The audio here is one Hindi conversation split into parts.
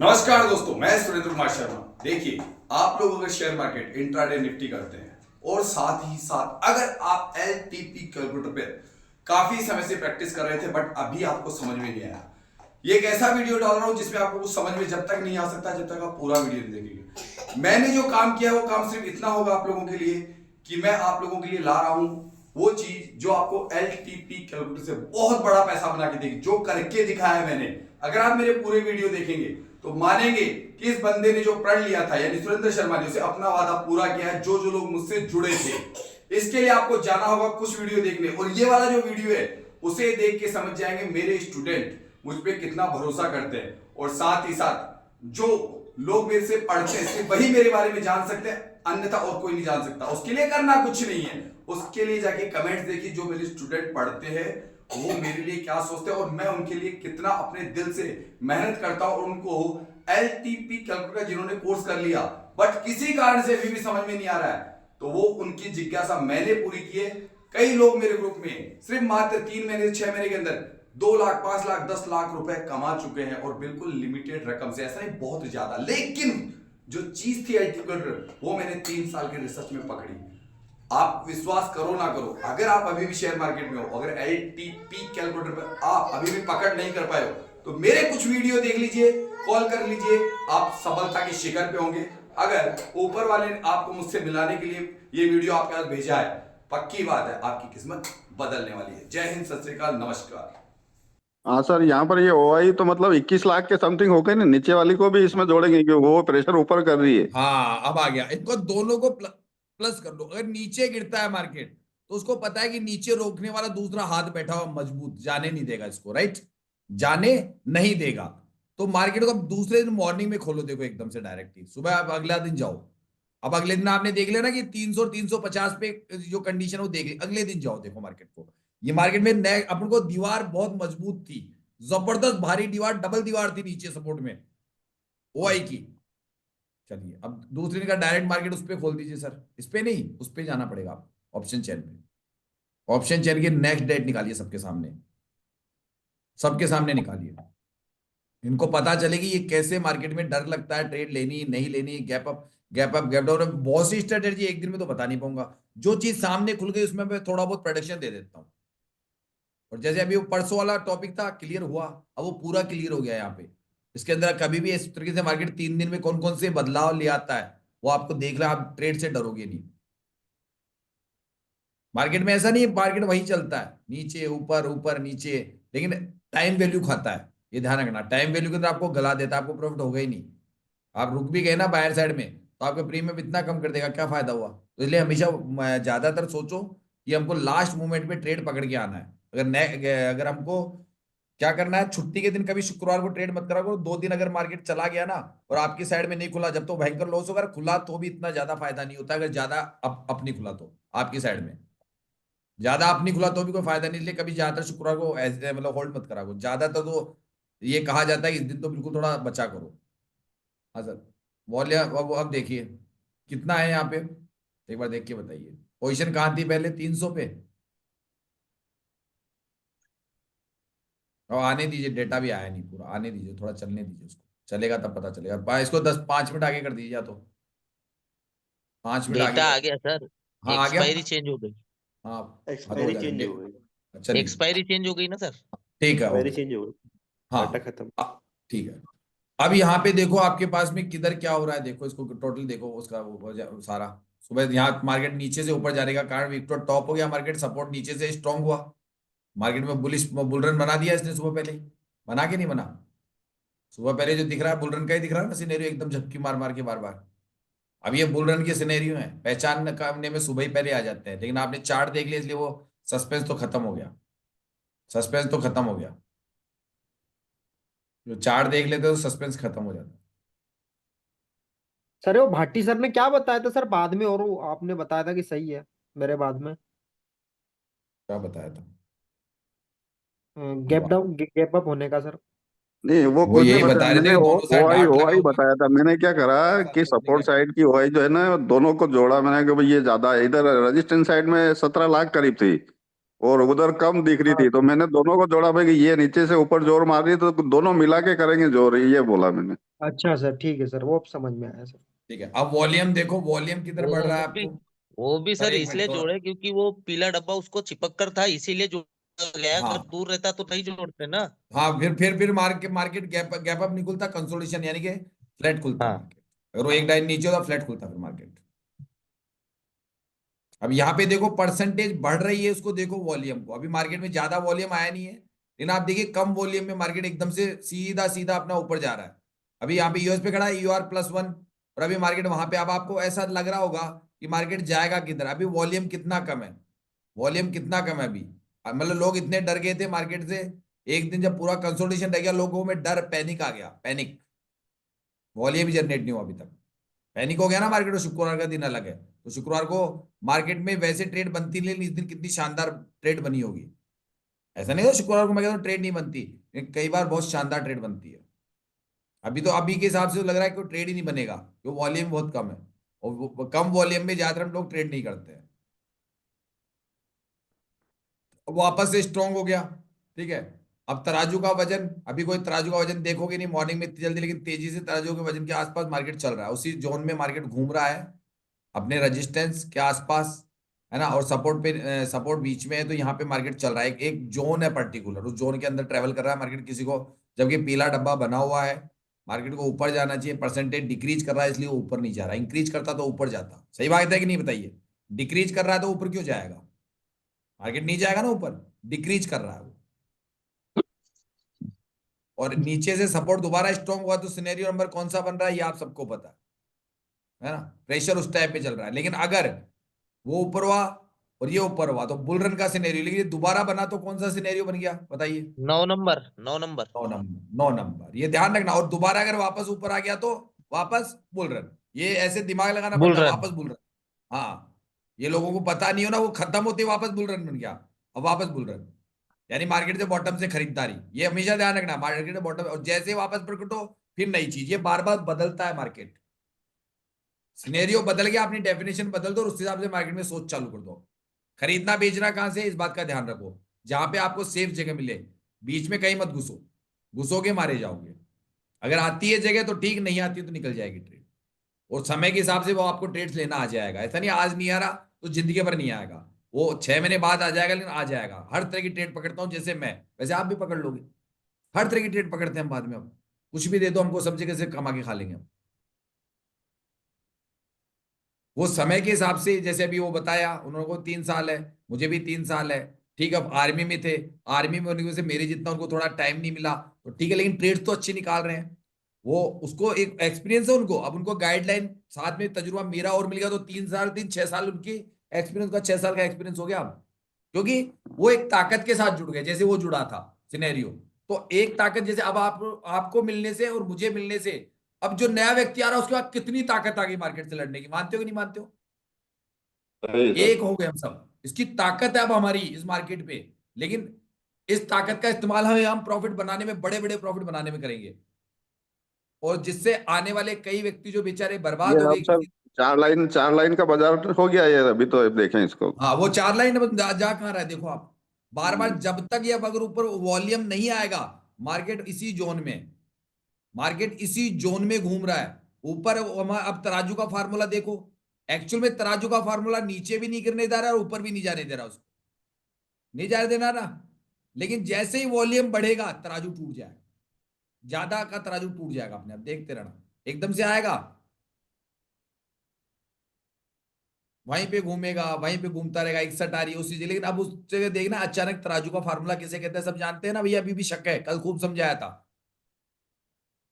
नमस्कार दोस्तों, मैं सुरेंद्र कुमार शर्मा। देखिए, आप लोग अगर शेयर मार्केट इंट्राडे निफ्टी करते हैं और साथ ही साथ अगर आप एलटीपी कैलकुलेटर पे काफी समय से प्रैक्टिस कर रहे थे बट अभी आपको समझ में नहीं आया, ये एक ऐसा वीडियो डाल रहा हूं जिसमें आपको कुछ समझ में जब तक नहीं आ सकता जब तक आप पूरा वीडियो नहीं देखेंगे। मैंने जो काम किया वो काम सिर्फ इतना होगा आप लोगों के लिए कि मैं आप लोगों के लिए ला रहा हूं वो चीज जो आपको एलटीपी कैलकुलेटर से बहुत बड़ा पैसा बना के देगी, जो करके दिखाया है मैंने। अगर आप मेरे पूरे वीडियो देखेंगे तो मानेंगे कि इस बंदे ने जो प्रण लिया था, यानी सुरेंद्र शर्मा ने, उसे अपना वादा पूरा किया है। जो जो लोग मुझसे जुड़े थे, इसके लिए आपको जाना होगा कुछ वीडियो देखने, और ये वाला जो वीडियो है उसे देख के समझ जाएंगे मेरे स्टूडेंट मुझ पे कितना भरोसा करते हैं, और साथ ही साथ जो लोग मेरे से पढ़ते हैं सिर्फ वही मेरे बारे में जान सकते हैं, अन्यथा और कोई नहीं जान सकता। उसके लिए करना कुछ नहीं है, उसके लिए जाके कमेंट्स देखिए जो मेरे स्टूडेंट पढ़ते हैं वो मेरे लिए क्या सोचते हैं और मैं उनके लिए कितना अपने दिल से मेहनत करता हूं। और उनको एलटीपी कैलकुलेटर जिन्होंने कोर्स कर लिया बट किसी कारण से अभी भी समझ में नहीं आ रहा है, तो वो उनकी जिज्ञासा मैंने पूरी की है। कई लोग मेरे ग्रुप में सिर्फ मात्र 3 महीने 6 महीने के अंदर 2 लाख 5 लाख 10 लाख रुपए कमा चुके हैं, और बिल्कुल लिमिटेड रकम से, ऐसा नहीं बहुत ज्यादा। लेकिन जो चीज थी एलटीपी कैलकुलेटर वो मैंने 3 साल के रिसर्च में पकड़ी। आप विश्वास करो ना करो, अगर आप अभी भी शेयर मार्केट में हो, अगर एलटीपी कैलकुलेटर पर आप अभी भी पकड़ नहीं कर पाए हो, तो मेरे कुछ वीडियो देख लीजिए, कॉल कर लीजिए, आप सफलता के शिखर पे होंगे। अगर ऊपर वाले ने आपको मुझसे मिलाने के लिए ये वीडियो आपके पास भेजा है, पक्की बात है आपकी किस्मत बदलने वाली है। जय हिंद, सत श्री अकाल, नमस्कार। हाँ सर, यहाँ पर ये ओआई तो मतलब 21 लाख के समथिंग हो गए ना। नीचे वाली को भी इसमें जोड़ेंगे क्योंकि वो प्रेशर ऊपर कर रही है। हाँ, अब आ गया। इनको दोनों को प्लस कर दो। अगर नीचे गिरता है मार्केट तो उसको पता है कि नीचे रोकने वाला दूसरा हाथ बैठा हुआ मजबूत, जाने नहीं देगा इसको, राइट? जाने नहीं देगा। तो मार्केट को अब दूसरे दिन मॉर्निंग में खोलो, देखो एकदम से डायरेक्टली सुबह, आप अगला दिन जाओ। अब अगले दिन आपने देख लिया ना कि 300 350 पे जो कंडीशन वो देख ली, अगले दिन जाओ देखो मार्केट को। ये मार्केट में नए अपन को दीवार बहुत मजबूत थी, जबरदस्त भारी दीवार, डबल दीवार थी नीचे सपोर्ट में ओआई की। चलिए अब दूसरे दिन का डायरेक्ट मार्केट उस पर खोल दीजिए सर, इस पे नहीं, उस पे जाना पड़ेगा आप ऑप्शन चेन पे। ऑप्शन चेन की नेक्स्ट डेट निकालिए सबके सामने, सबके सामने निकालिए। इनको पता चले कि ये कैसे मार्केट में डर लगता है, ट्रेड लेनी नहीं लेनी, gap up gap up gap down, बहुत सी स्ट्रेटेजी एक दिन में तो बता नहीं पाऊंगा। जो चीज सामने खुल गई उसमें मैं थोड़ा बहुत प्रोडक्शन दे देता हूँ। और जैसे अभी वो परसों वाला टॉपिक था, क्लियर हुआ, अब वो पूरा क्लियर हो गया यहाँ पे। इसके अंदर कभी भी इस तरीके से मार्केट 3 दिन में कौन कौन से बदलाव ले आता है वो आपको देख रहा है, आप ट्रेड से डरोगे नहीं। मार्केट में ऐसा नहीं है मार्केट वही चलता है, नीचे ऊपर ऊपर नीचे, लेकिन टाइम वैल्यू खाता है। ये ध्यान रखना, टाइम वैल्यू के अंदर आपको गला देता है, आपको प्रॉफिट होगा ही नहीं। आप रुक भी गए ना बायर साइड में तो आपका प्रीमियम इतना कम कर देगा, क्या फायदा हुआ? तो इसलिए हमेशा ज्यादातर सोचो कि हमको लास्ट मोमेंट पे ट्रेड पकड़ के आना है। अगर हमको क्या करना है, छुट्टी के दिन कभी शुक्रवार को ट्रेड मत करा करो। 2 दिन अगर मार्केट चला गया ना और आपकी साइड में नहीं खुला, जब तो भयंकर लॉस होगा, खुला तो भी इतना ज्यादा फायदा नहीं होता। अगर ज्यादा अपनी खुला तो आपकी साइड में, ज्यादा अपनी खुला तो भी कोई फायदा नहीं। इसलिए कभी ज्यादातर शुक्रवार को ऐसे मतलब होल्ड मत करा करो ज्यादातर। तो ये कहा जाता है कि इस दिन तो बिल्कुल थोड़ा बचा करो। हाँ सर, वॉल्यूम अब देखिए कितना है यहाँ पे, एक बार देख के बताइए। पोजीशन कहाँ थी पहले? 300 पे। और आने दीजिए, डेटा भी आया नहीं पूरा, आने दीजिए, थोड़ा चलने दीजिए उसको, चलेगा तब पता चलेगा। इसको 5 मिनट आगे कर दीजिए, या तो 5 मिनट आगे डेटा कर। आ गया सर। हाँ आ गया। एक्सपायरी चेंज हो गई। हाँ, हाँ तो हो एक्सपायरी जाएगा चेंज हो गई। चलिए। एक्सपायरी चेंज हो गई ना सर। ठीक है, हो एक्सपायरी गया। चेंज हो गई, डाटा हाँ खत्म। ठीक है। अब यहाँ पे देखो आपके पास में किधर क्या हो रहा है, देखो इसको टोटल देखो उसका सारा। सुबह यहाँ मार्केट नीचे से ऊपर जाने का कारण, विक्टर टॉप हो गया मार्केट, सपोर्ट नीचे से स्ट्रांग हुआ, मार्केट में बुलिश बुल रन बना दिया इसने सुबह पहले ही। बना के नहीं बना? सुबह पहले जो दिख रहा है बुल रन का ही दिख रहा है ना सिनेरियो, एकदम झपकी मार मार के बार बार। अब ये बुल रन के सिनेरियो है, पहचान करने में सुबह ही पहले आ जाते हैं, लेकिन आपने चार्ट देख लिया इसलिए वो सस्पेंस तो खत्म हो गया, सस्पेंस तो खत्म हो गया। जो चार्ट देख लेते तो सस्पेंस खत्म हो जाता। सर वो भाटी सर ने क्या बताया था सर बाद में, और वो आपने बताया था कि सही है मेरे बाद में? क्या बताया था? गैप डाउन गैप अप होने का सर। नहीं, वो वो कुछ नहीं यही बताया बता रहे थे मैंने। कि दोनों साइड ओआई डार्ट लगा ओआई हुआ है, बताया था मैंने। क्या करा कि ओपनिंग सपोर्ट है। साइड की ओआई जो है ना, दोनों को जोड़ा मैंने कि भाई ये ज्यादा है। इधर रेजिस्टेंस साइड में 17 लाख करीब थी, और उधर कम दिख रही थी, तो मैंने दोनों को जोड़ा भाई कि ये नीचे से ऊपर जोर मार रही है तो दोनों मिला के करेंगे जोर, ये बोला मैंने। अच्छा सर, ठीक है सर, वो अब समझ में आया सर। ठीक है, अब वॉल्यूम देखो, वॉल्यूम किधर बढ़ रहा है वो भी आपको। वो भी सर सर एक मिनट इसलिए थोड़ा। जोड़े क्योंकि वो पीला डब्बा उसको चिपक कर था, इसीलिए जोड़ा गया। अगर हाँ दूर रहता तो नहीं जोड़ते ना। हाँ, फिर मार्केट गैप गैप अप नहीं खुलता, कंसोलिडेशन यानी कि फ्लैट खुलता हाँ मार्केट। अगर वो एक लाइन नीचे होता फ्लैट खुलता फिर मार्केट। अब यहाँ पे देखो परसेंटेज बढ़ रही है, उसको देखो वॉल्यूम को, अभी मार्केट में ज्यादा वॉल्यूम आया नहीं है, लेकिन आप देखिए कम वॉल्यूम में मार्केट एकदम से सीधा सीधा अपना ऊपर जा रहा है। अभी यहाँ पे यूएस पे खड़ा है UR+1, और अभी मार्केट वहां पे, अब आपको ऐसा लग रहा होगा कि मार्केट जाएगा किधर। अभी वॉल्यूम कितना कम है, वॉल्यूम कितना कम है अभी। मतलब लोग इतने डर गए थे मार्केट से, एक दिन जब पूरा कंसोलिडेशन रह गया, लोगों में डर, पैनिक आ गया, पैनिक। वॉल्यूम जनरेट नहीं हुआ अभी तक, पैनिक हो गया ना मार्केट। और शुक्रवार का दिन अलग है, तो शुक्रवार को मार्केट में वैसे ट्रेड बनती नहीं, लेकिन इस दिन कितनी शानदार ट्रेड बनी होगी। ऐसा नहीं है शुक्रवार को मैं कहता हूँ ट्रेड नहीं बनती, लेकिन कई बार बहुत शानदार ट्रेड बनती है। अभी तो अभी के हिसाब से तो लग रहा है कि ट्रेड ही नहीं बनेगा, क्योंकि वॉल्यूम बहुत कम है, और कम वॉल्यूम में ज्यादातर हम लोग ट्रेड नहीं करते हैं। अब वापस से स्ट्रांग हो गया, ठीक है। अब तराजू का वजन, अभी कोई तराजू का वजन देखोगे नहीं मॉर्निंग में इतनी जल्दी, लेकिन तेजी से तराजू के वजन के आसपास मार्केट चल रहा है, उसी जोन में मार्केट घूम रहा है, अपने रेजिस्टेंस के आसपास, है ना। और सपोर्ट पे, सपोर्ट बीच में है, तो यहाँ पे मार्केट चल रहा है, एक जोन है पर्टिकुलर, उस जोन के अंदर ट्रेवल कर रहा है मार्केट। किसी को, जबकि पीला डब्बा बना हुआ है, मार्केट को ऊपर जाना चाहिए, परसेंटेज डिक्रीज कर रहा है इसलिए वो ऊपर नहीं जा रहा, इंक्रीज करता तो ऊपर जाता। सही बात है कि नहीं बताइए, डिक्रीज कर रहा है तो ऊपर क्यों जाएगा, मार्केट नहीं जाएगा ना ऊपर, डिक्रीज कर रहा है वो। और नीचे से सपोर्ट दोबारा स्ट्रॉन्ग हुआ तो सिनेरियो नंबर कौन सा बन रहा है ये आप सबको पता है ना। प्रेशर उस टाइप पे चल रहा है, लेकिन अगर वो ऊपर हुआ और ये ऊपर हुआ तो बुल रन का सिनेरियो, लेकिन ये दोबारा बना तो कौन सा सिनेरियो बन गया बताइए। 9 नंबर, 9 नंबर। 9 नंबर, 9 नंबर, ये ध्यान रखना। और दोबारा अगर वापस ऊपर आ गया तो वापस बुल रन, ये ऐसे दिमाग लगाना बुल पड़ता है, रन। वापस बुल रन। हाँ, ये लोगों को पता नहीं हो ना, वो खत्म होते ही वापस बुल रन बन गया, अब वापस बुल रन, यानी मार्केट से बॉटम से खरीदारी। ये हमेशा ध्यान रखना, मार्केट से बॉटम, और जैसे ही वापस प्रकट हो फिर नई चीज, ये बार बार बदलता है मार्केट। सिनेरियो बदल गया, अपनी डेफिनेशन बदल दो और उस हिसाब से मार्केट में सोच चालू कर दो। खरीदना बेचना कहां से, इस बात का ध्यान रखो, जहां पे आपको सेफ जगह मिले, बीच में कहीं मत घुसो, घुसोगे मारे जाओगे। अगर आती है जगह तो ठीक, नहीं आती तो निकल जाएगी ट्रेड, और समय के हिसाब से वो आपको ट्रेड्स लेना आ जाएगा। ऐसा नहीं आज नहीं आ रहा तो जिंदगी भर नहीं आएगा, वो 6 महीने बाद आ जाएगा, लेकिन आ जाएगा। हर तरह की ट्रेड पकड़ता हूं, जैसे मैं, वैसे आप भी पकड़ लोगे। हर तरह की ट्रेड पकड़ते हैं हम बाद में, अब कुछ भी दे दो हमको, सब जगह से कमा के खा लेंगे हम। वो समय के हिसाब से, जैसे अभी वो बताया उन्होंने को 3 साल है, मुझे भी 3 साल है, ठीक है। अब आर्मी में थे, आर्मी में होने की वजह से मेरे जितना उनको थोड़ा टाइम नहीं मिला, तो ठीक है, लेकिन ट्रेड्स तो अच्छी निकाल रहे हैं। वो उसको एक एक्सपीरियंस है उनको, अब उनको गाइडलाइन साथ में तजुर्बा मेरा और मिल गया, तो 3 साल 6 साल उनकी एक्सपीरियंस का, 6 साल का एक्सपीरियंस हो गया अब। क्योंकि वो एक ताकत के साथ जुड़ गए, जैसे वो जुड़ा था सिनेरियो। तो एक ताकत, जैसे अब आप, आपको मिलने से और मुझे मिलने से, अब जो नया व्यक्ति आ रहा है उसके बाद कितनी ताकत आ गई मार्केट से लड़ने की, मानते हो कि नहीं मानते हो। सही सर। एक हो गए हम सब, इसकी ताकत है अब हमारी इस मार्केट पे। लेकिन इस ताकत का इस्तेमाल हम प्रॉफिट बनाने में, बड़े बड़े प्रॉफिट बनाने में करेंगे, और जिससे आने वाले कई व्यक्ति जो बेचारे ये बर्बाद हो गए अब सर किसी। 4 लाइन का बाजार हो गया ये, अभी तो अब देखें इसको। हाँ, वो 4 लाइन अब जा कहाँ रहा है देखो आप, बार बार, हम्म। जब तक ये, अब अगर ऊपर वॉल्यूम नहीं आएगा, मार्केट इसी जोन में, मार्केट इसी जोन में घूम रहा है। ऊपर अब तराजू का फार्मूला देखो, एक्चुअल में तराजू का फार्मूला नीचे भी नहीं गिरने दे रहा है और ऊपर भी नहीं जाने दे रहा उसको, नहीं जाने देना ना। लेकिन जैसे ही वॉल्यूम बढ़ेगा तराजू टूट जाएगा, ज्यादा का तराजू टूट जाएगा अपने आप, देखते रहना, एकदम से आएगा, वहीं पे घूमेगा, वहीं पे घूमता रहेगा, 61 आ रही है उसी जगह, लेकिन अब उस जगह देखना अचानक तराजू का फार्मूला किसे कहते हैं सब जानते हैं ना भैया, अभी भी शक है, कल खूब समझाया था।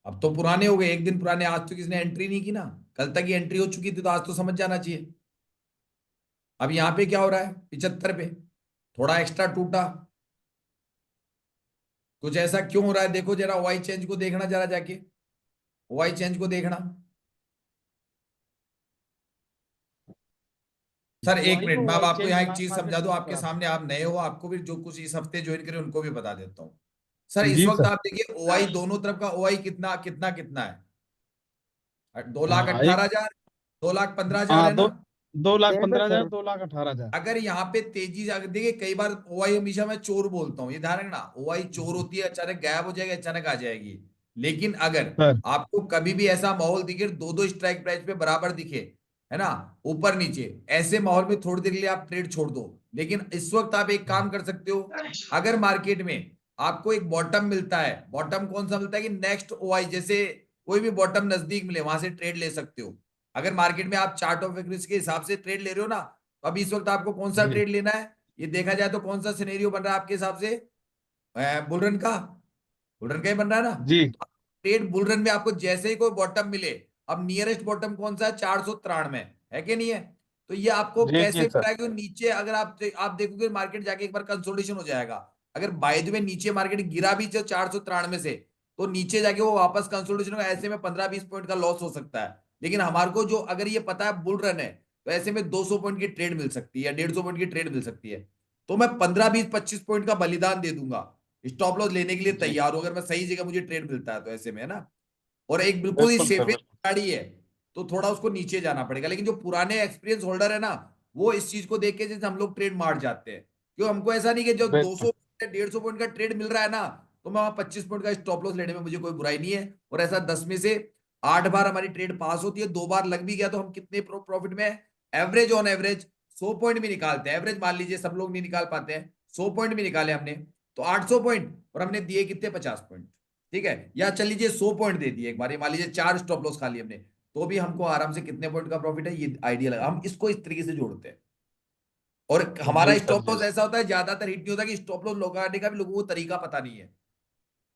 अब तो पुराने हो गए, एक दिन पुराने, आज तो किसने एंट्री नहीं की ना, कल तक ही एंट्री हो चुकी थी, तो आज तो समझ जाना चाहिए। अब यहाँ पे क्या हो रहा है, 75 पे थोड़ा एक्स्ट्रा टूटा, कुछ ऐसा क्यों हो रहा है देखो जरा, वाई चेंज को देखना जरा जाके, वाई चेंज को देखना। सर एक वाई मिनट, को मैं अब वाई आपको चेंज यहाँ एक ब्लैक चीज मार्केट समझा दूं, क्लोज आपके करा था। सामने, आप नए हो, आपको भी जो कुछ इस हफ्ते ज्वाइन करे उनको भी बता देता हूँ। सर इस जी वक्त सर। आप देखिए ओआई, दोनों तरफ का ओआई कितना कितना कितना है, 2 लाख हाँ एक, 18 हजार, 2 लाख 15 हजार हाँ है दो, ना। 2,15,000 सर 2,18,000। अगर यहाँ पे तेजी अगर देखिए, कई बार ओआई हमेशा मैं चोर बोलता हूँ, ये ध्यान रखना, ओआई चोर होती है, अचानक गायब हो जाएगी, अचानक आ जाएगी। लेकिन अगर सर आपको कभी भी ऐसा माहौल दिखे, दो दो स्ट्राइक प्राइस पे बराबर दिखे, है ना, ऊपर नीचे, ऐसे माहौल में थोड़ी देर के लिए आप ट्रेड छोड़ दो। लेकिन इस वक्त आप एक काम कर सकते हो, अगर मार्केट में आपको एक बॉटम मिलता है, बॉटम कौन सा मिलता है कि नेक्स्ट ओआई, जैसे कोई भी बॉटम नजदीक मिले वहां से ट्रेड ले सकते हो। अगर मार्केट में आप चार्ट ऑफ एक्विजिशन के हिसाब से ट्रेड ले रहे हो ना, तो अभी इस वक्त आपको कौन सा जी ट्रेड लेना है, ये देखा जाए तो कौन सा सिनेरियो बन रहा है आपके हिसाब से, बुलरन का, बुलरन का ही बन रहा है ना। जी ट्रेड बुलरन में आपको जैसे ही कोई बॉटम मिले, अब नियरेस्ट बॉटम कौन सा है, 493 है कि नहीं है, तो ये आपको जी जी कैसे सर। पता है कि नीचे अगर आप देखोगे मार्केट जाके एक बार कंसोलिडेशन हो जाएगा। अगर बाय द वे नीचे मार्केट गिरा भी 493 से, तो नीचे जाके वो वापस कंसोलिडेशन होगा, ऐसे में 15-20 पॉइंट का लॉस हो सकता है। लेकिन हमारे को जो अगर ये पता है बुल रन है, तो ऐसे में 200 पॉइंट की ट्रेड मिल सकती है, 150 पॉइंट की ट्रेड मिल सकती है। तो मैं 15-20-25 पॉइंट का बलिदान दे दूंगा, स्टॉप लॉस लेने के लिए जी तैयार हूं, अगर मैं सही जगह मुझे ट्रेड मिलता है तो, ऐसे में, है ना। और एक बिल्कुल ही बिल्कुल सर सेफेस्ट बिल्कुल। गाड़ी है, तो थोड़ा उसको नीचे जाना पड़ेगा। लेकिन जो पुराने एक्सपीरियंस होल्डर है ना, वो इस चीज को देख के जैसे हम लोग ट्रेड मार जाते हैं, क्यों, हमको ऐसा नहीं कि जो बिल्कुल 200 150 पॉइंट का ट्रेड मिल रहा है ना, तो मैं वहां 25 पॉइंट का स्टॉप लॉस लेने में मुझे कोई बुराई नहीं है। और ऐसा 10 में से 8 बार हमारी ट्रेड पास होती है, 2 बार लग भी गया तो हम कितने प्रॉफिट में, एवरेज ऑन एवरेज 100 पॉइंट भी निकालते हैं। एवरेज मान लीजिए सब लोग नहीं निकाल पाते हैं, 100 पॉइंट भी निकाले हमने, तो 800 पॉइंट, और हमने दिए कितने, 50 पॉइंट, ठीक है। या चल लीजिए 100 पॉइंट दे दिए एक बार, मान लीजिए 4 स्टॉप लॉस खा लिए हमने, तो भी हमको आराम से कितने पॉइंट का प्रॉफिट है, ये आइडिया लगा। हम इसको इस तरीके से जोड़ते हैं। और हमारा जी सर स्टॉप जी लॉस ऐसा होता है, ज्यादातर हिट नहीं होता, कि स्टॉप लॉस लगाने का भी लोगों को तरीका पता नहीं है।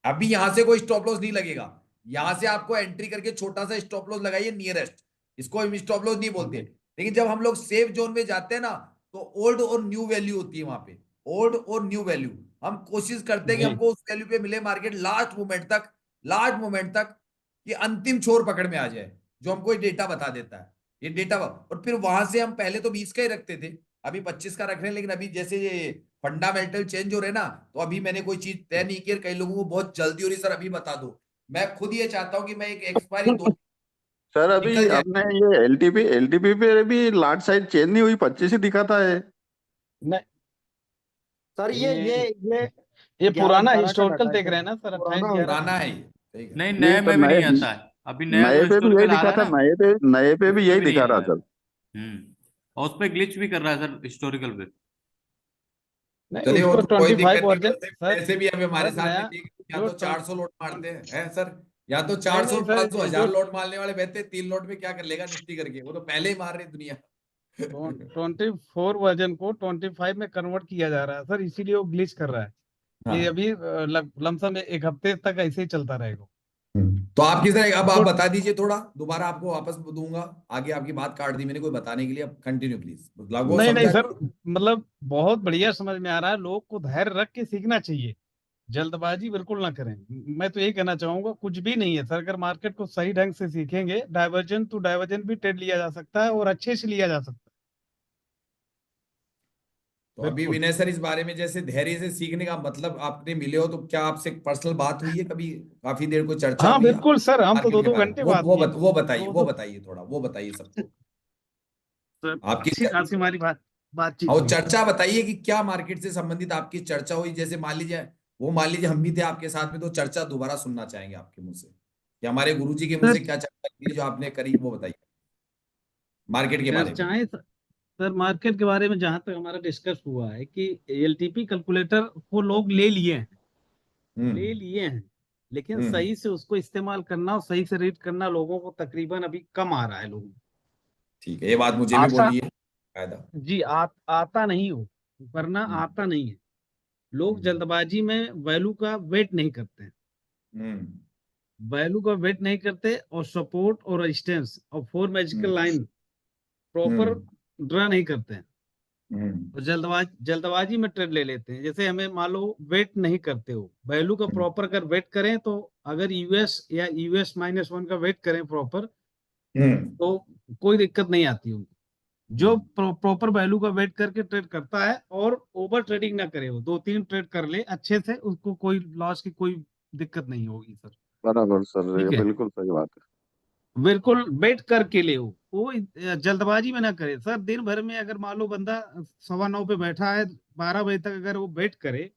अभी यहां से कोई स्टॉप लॉस नहीं लगेगा, यहां से आपको एंट्री करके छोटा सा स्टॉप लॉस लगाइए नियरेस्ट, इसको हम स्टॉप लॉस नहीं बोलते। जी लेकिन जब हम लोग सेफ जोन में जाते हैं ना, तो ओल्ड और न्यू वैल्यू होती है वहां पे, ओल्ड और न्यू वैल्यू। हम कोशिश करते हैं कि जी हमको उस वैल्यू पे मिले मार्केट लास्ट मोमेंट तक, लास्ट मोमेंट तक, कि अंतिम छोर पकड़ में आ जाए, जो हमको ये डेटा बता देता है, ये डेटा। और फिर वहां से हम पहले तो 20 का ही रखते थे, अभी 25 का रख रहे हैं। लेकिन अभी जैसे ये फंडामेंटल चेंज हो रहे हैं ना, तो अभी मैंने कोई चीज तय नहीं की, कई लोगों को बहुत जल्दी हो रही, सर अभी बता दो। मैं खुद ये चाहता हूं कि मैं एक एक्सपायरी दो सर अभी निकल जाए। अपने ये एलटीपी पे भी लाट साइड चेंज नहीं हुई, 25 ही दिखाता है। नहीं सर ये ये ये 11 पुराना 12 का हिस्टोरिकल डाटा है देख सर, रहे हैं ना सर, पुराना 28/11 पुराना का। है ये, सही कहा। नहीं, नहीं नए तो में भी नए नहीं आता है। अभी नया नए जो पे भी यही हिस्टोरिकल आ दिखा रहा था, है ना, नए पे भी उसमें यही भी नहीं दिखा आ रहा रहा है। सर। और उस पे ग्लिच भी कर रहा है सर, हिस्टोरिकल पे। नहीं चलिए वो उसको तो कोई 25 दिक्कत नहीं, वर्जन वैसे सर। वैसे भी अभी हमारे सर साथ में नया ठीक है, या जो तो 400 लॉट मारते हैं सर, या तो नहीं 400 नहीं सर 500 जो 1000 लॉट मारने वाले बहते, 3 लॉट में क्या कर लेगा निफ्टी करके, वो तो पहले ही मार रही दुनिया। 24 वर्जन को 25 में कन्वर्ट किया जा रहा है सर, इसीलिए वो ग्लिच कर रहा है। ये हाँ। अभी लमसम एक हफ्ते तक ऐसे ही चलता रहेगा। तो आप किस तरह, अब आप उसको बता दीजिए थोड़ा, दोबारा आपको वापस दूंगा। आगे आपकी बात काट दी मैंने कोई बताने के लिए, अब कंटिन्यू प्लीज, लगभग नहीं नहीं समझा। सर, मतलब बहुत बढ़िया समझ में आ रहा है। लोग को धैर्य रख के सीखना चाहिए, जल्दबाजी बिल्कुल ना करें। मैं तो यही कहना चाहूंगा, कुछ भी नहीं है सर, अगर मार्केट को सही ढंग से सीखेंगे, डाइवर्जन टू डाइवर्जन भी ट्रेड लिया जा सकता है और अच्छे से लिया जा सकता तो है। अभी बिल्कुल। विनय सर, इस बारे में जैसे धैर्य से सीखने का मतलब, आपने मिले हो तो क्या आपसे पर्सनल बात हुई है कभी, काफी देर कोई चर्चा हाँ हुई है बिल्कुल सर, हम तो मार्केट के 2-2 बारे में, घंटे बात किए। वो बताइए, दो वो दो बताइए थोड़ा, वो बताइए सबको। सर आपकी अच्छी खासी हमारी बातचीत और हुई। चर्चा बताइए कि क्या मार्केट से संबंधित आपकी चर्चा हुई, जैसे मान लीजिए हम भी थे आपके साथ में, तो चर्चा दोबारा सुनना चाहेंगे आपके मुंह से, कि हमारे गुरुजी के मुंह सर से क्या चर्चा की जो आपने करी, वो बताइए मार्केट के बारे में। चर्चाएं सर, मार्केट के बारे में जहां तक हमारा डिस्कस हुआ है कि एलटीपी कैलकुलेटर को लोग ले हम्म। लिए हैं, लेकिन हम्म। सही से उसको इस्तेमाल करना और सही से रीड करना लोगों को तकरीबन अभी कम आ रहा है लोगों को। ठीक है, ये बात मुझे भी आता बोलिए, फायदा। जी आता नहीं हो, वरना हम्म। आता नहीं है। लोग हम्म। जल्दबाजी में वैल्यू का वेट नहीं करते हैं, हम्म। वैल्यू का वेट नहीं करते, और सपोर्ट और रेजिस्टेंस और 4 हम्म। मैजिकल लाइन प्रॉपर हम्म। ड्रा नहीं करते हैं। हम्म। और जल्दबाजी में ट्रेड ले लेते हैं। जैसे हमें मान लो वेट नहीं करते हो वैल्यू का प्रॉपर, अगर वेट करें तो, अगर यूएस या US-1 का वेट करें प्रॉपर, हम्म। तो कोई दिक्कत नहीं आती उनको। जो हम्म। प्रॉपर वैल्यू का वेट करके ट्रेड करता है और ओवर ट्रेडिंग ना करे, वो 2-3 ट्रेड कर ले अच्छे से, उसको कोई लॉस की कोई दिक्कत नहीं होगी सर। बराबर सर, ये ठीक है, बिल्कुल सही बात है। बिल्कुल वेट करके ले वो, वो जल्दबाजी में ना करे सर। दिन भर में अगर मान लो बंदा 9:15 पे बैठा है, 12 बजे तक अगर वो वेट करे,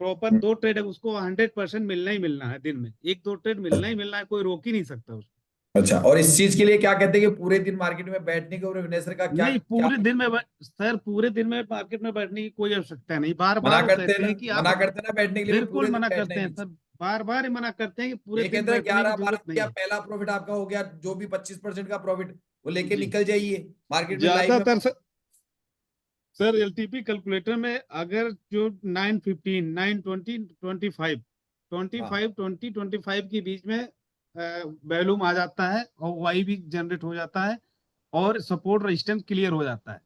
प्रॉपर 2 ट्रेड है, उसको 100% मिलना ही मिलना है। दिन में 1-2 ट्रेड मिलना ही मिलना है, कोई रोक ही नहीं सकता उसको। अच्छा, और इस चीज के लिए क्या कहते हैं कि पूरे दिन मार्केट में बैठने के और इन्वेस्टर का क्या नहीं, क्या पूरे दिन में सर, पूरे दिन में मार्केट में बैठने की कोई आवश्यकता नहीं। बार मना बार वो करते कहते हैं हैं ना, कि मना आप करते हैं ना बैठने के लिए, बिल्कुल पूरे दिन मना बैठना करते ही हैं नहीं। सर। बार बार ही मना करते हैं कि पूरे ये दिन कहते हैं बैठने की 11-12 जरूरत नहीं या है। पहला प्रॉफिट आपका हो गया, जो भी 25% का प्रॉफिट वो लेके जी, निकल जाइए मार्केट में लाइव में। ज्यादातर सर एलटीपी कैलकुलेटर में अगर जो 9:15, 9:20, 25, 20, 25 के बीच में वॉल्यूम आ जाता है और वाई भी जनरेट हो जाता है और सपोर्ट रेजिस्टेंस क्लियर हो जाता है।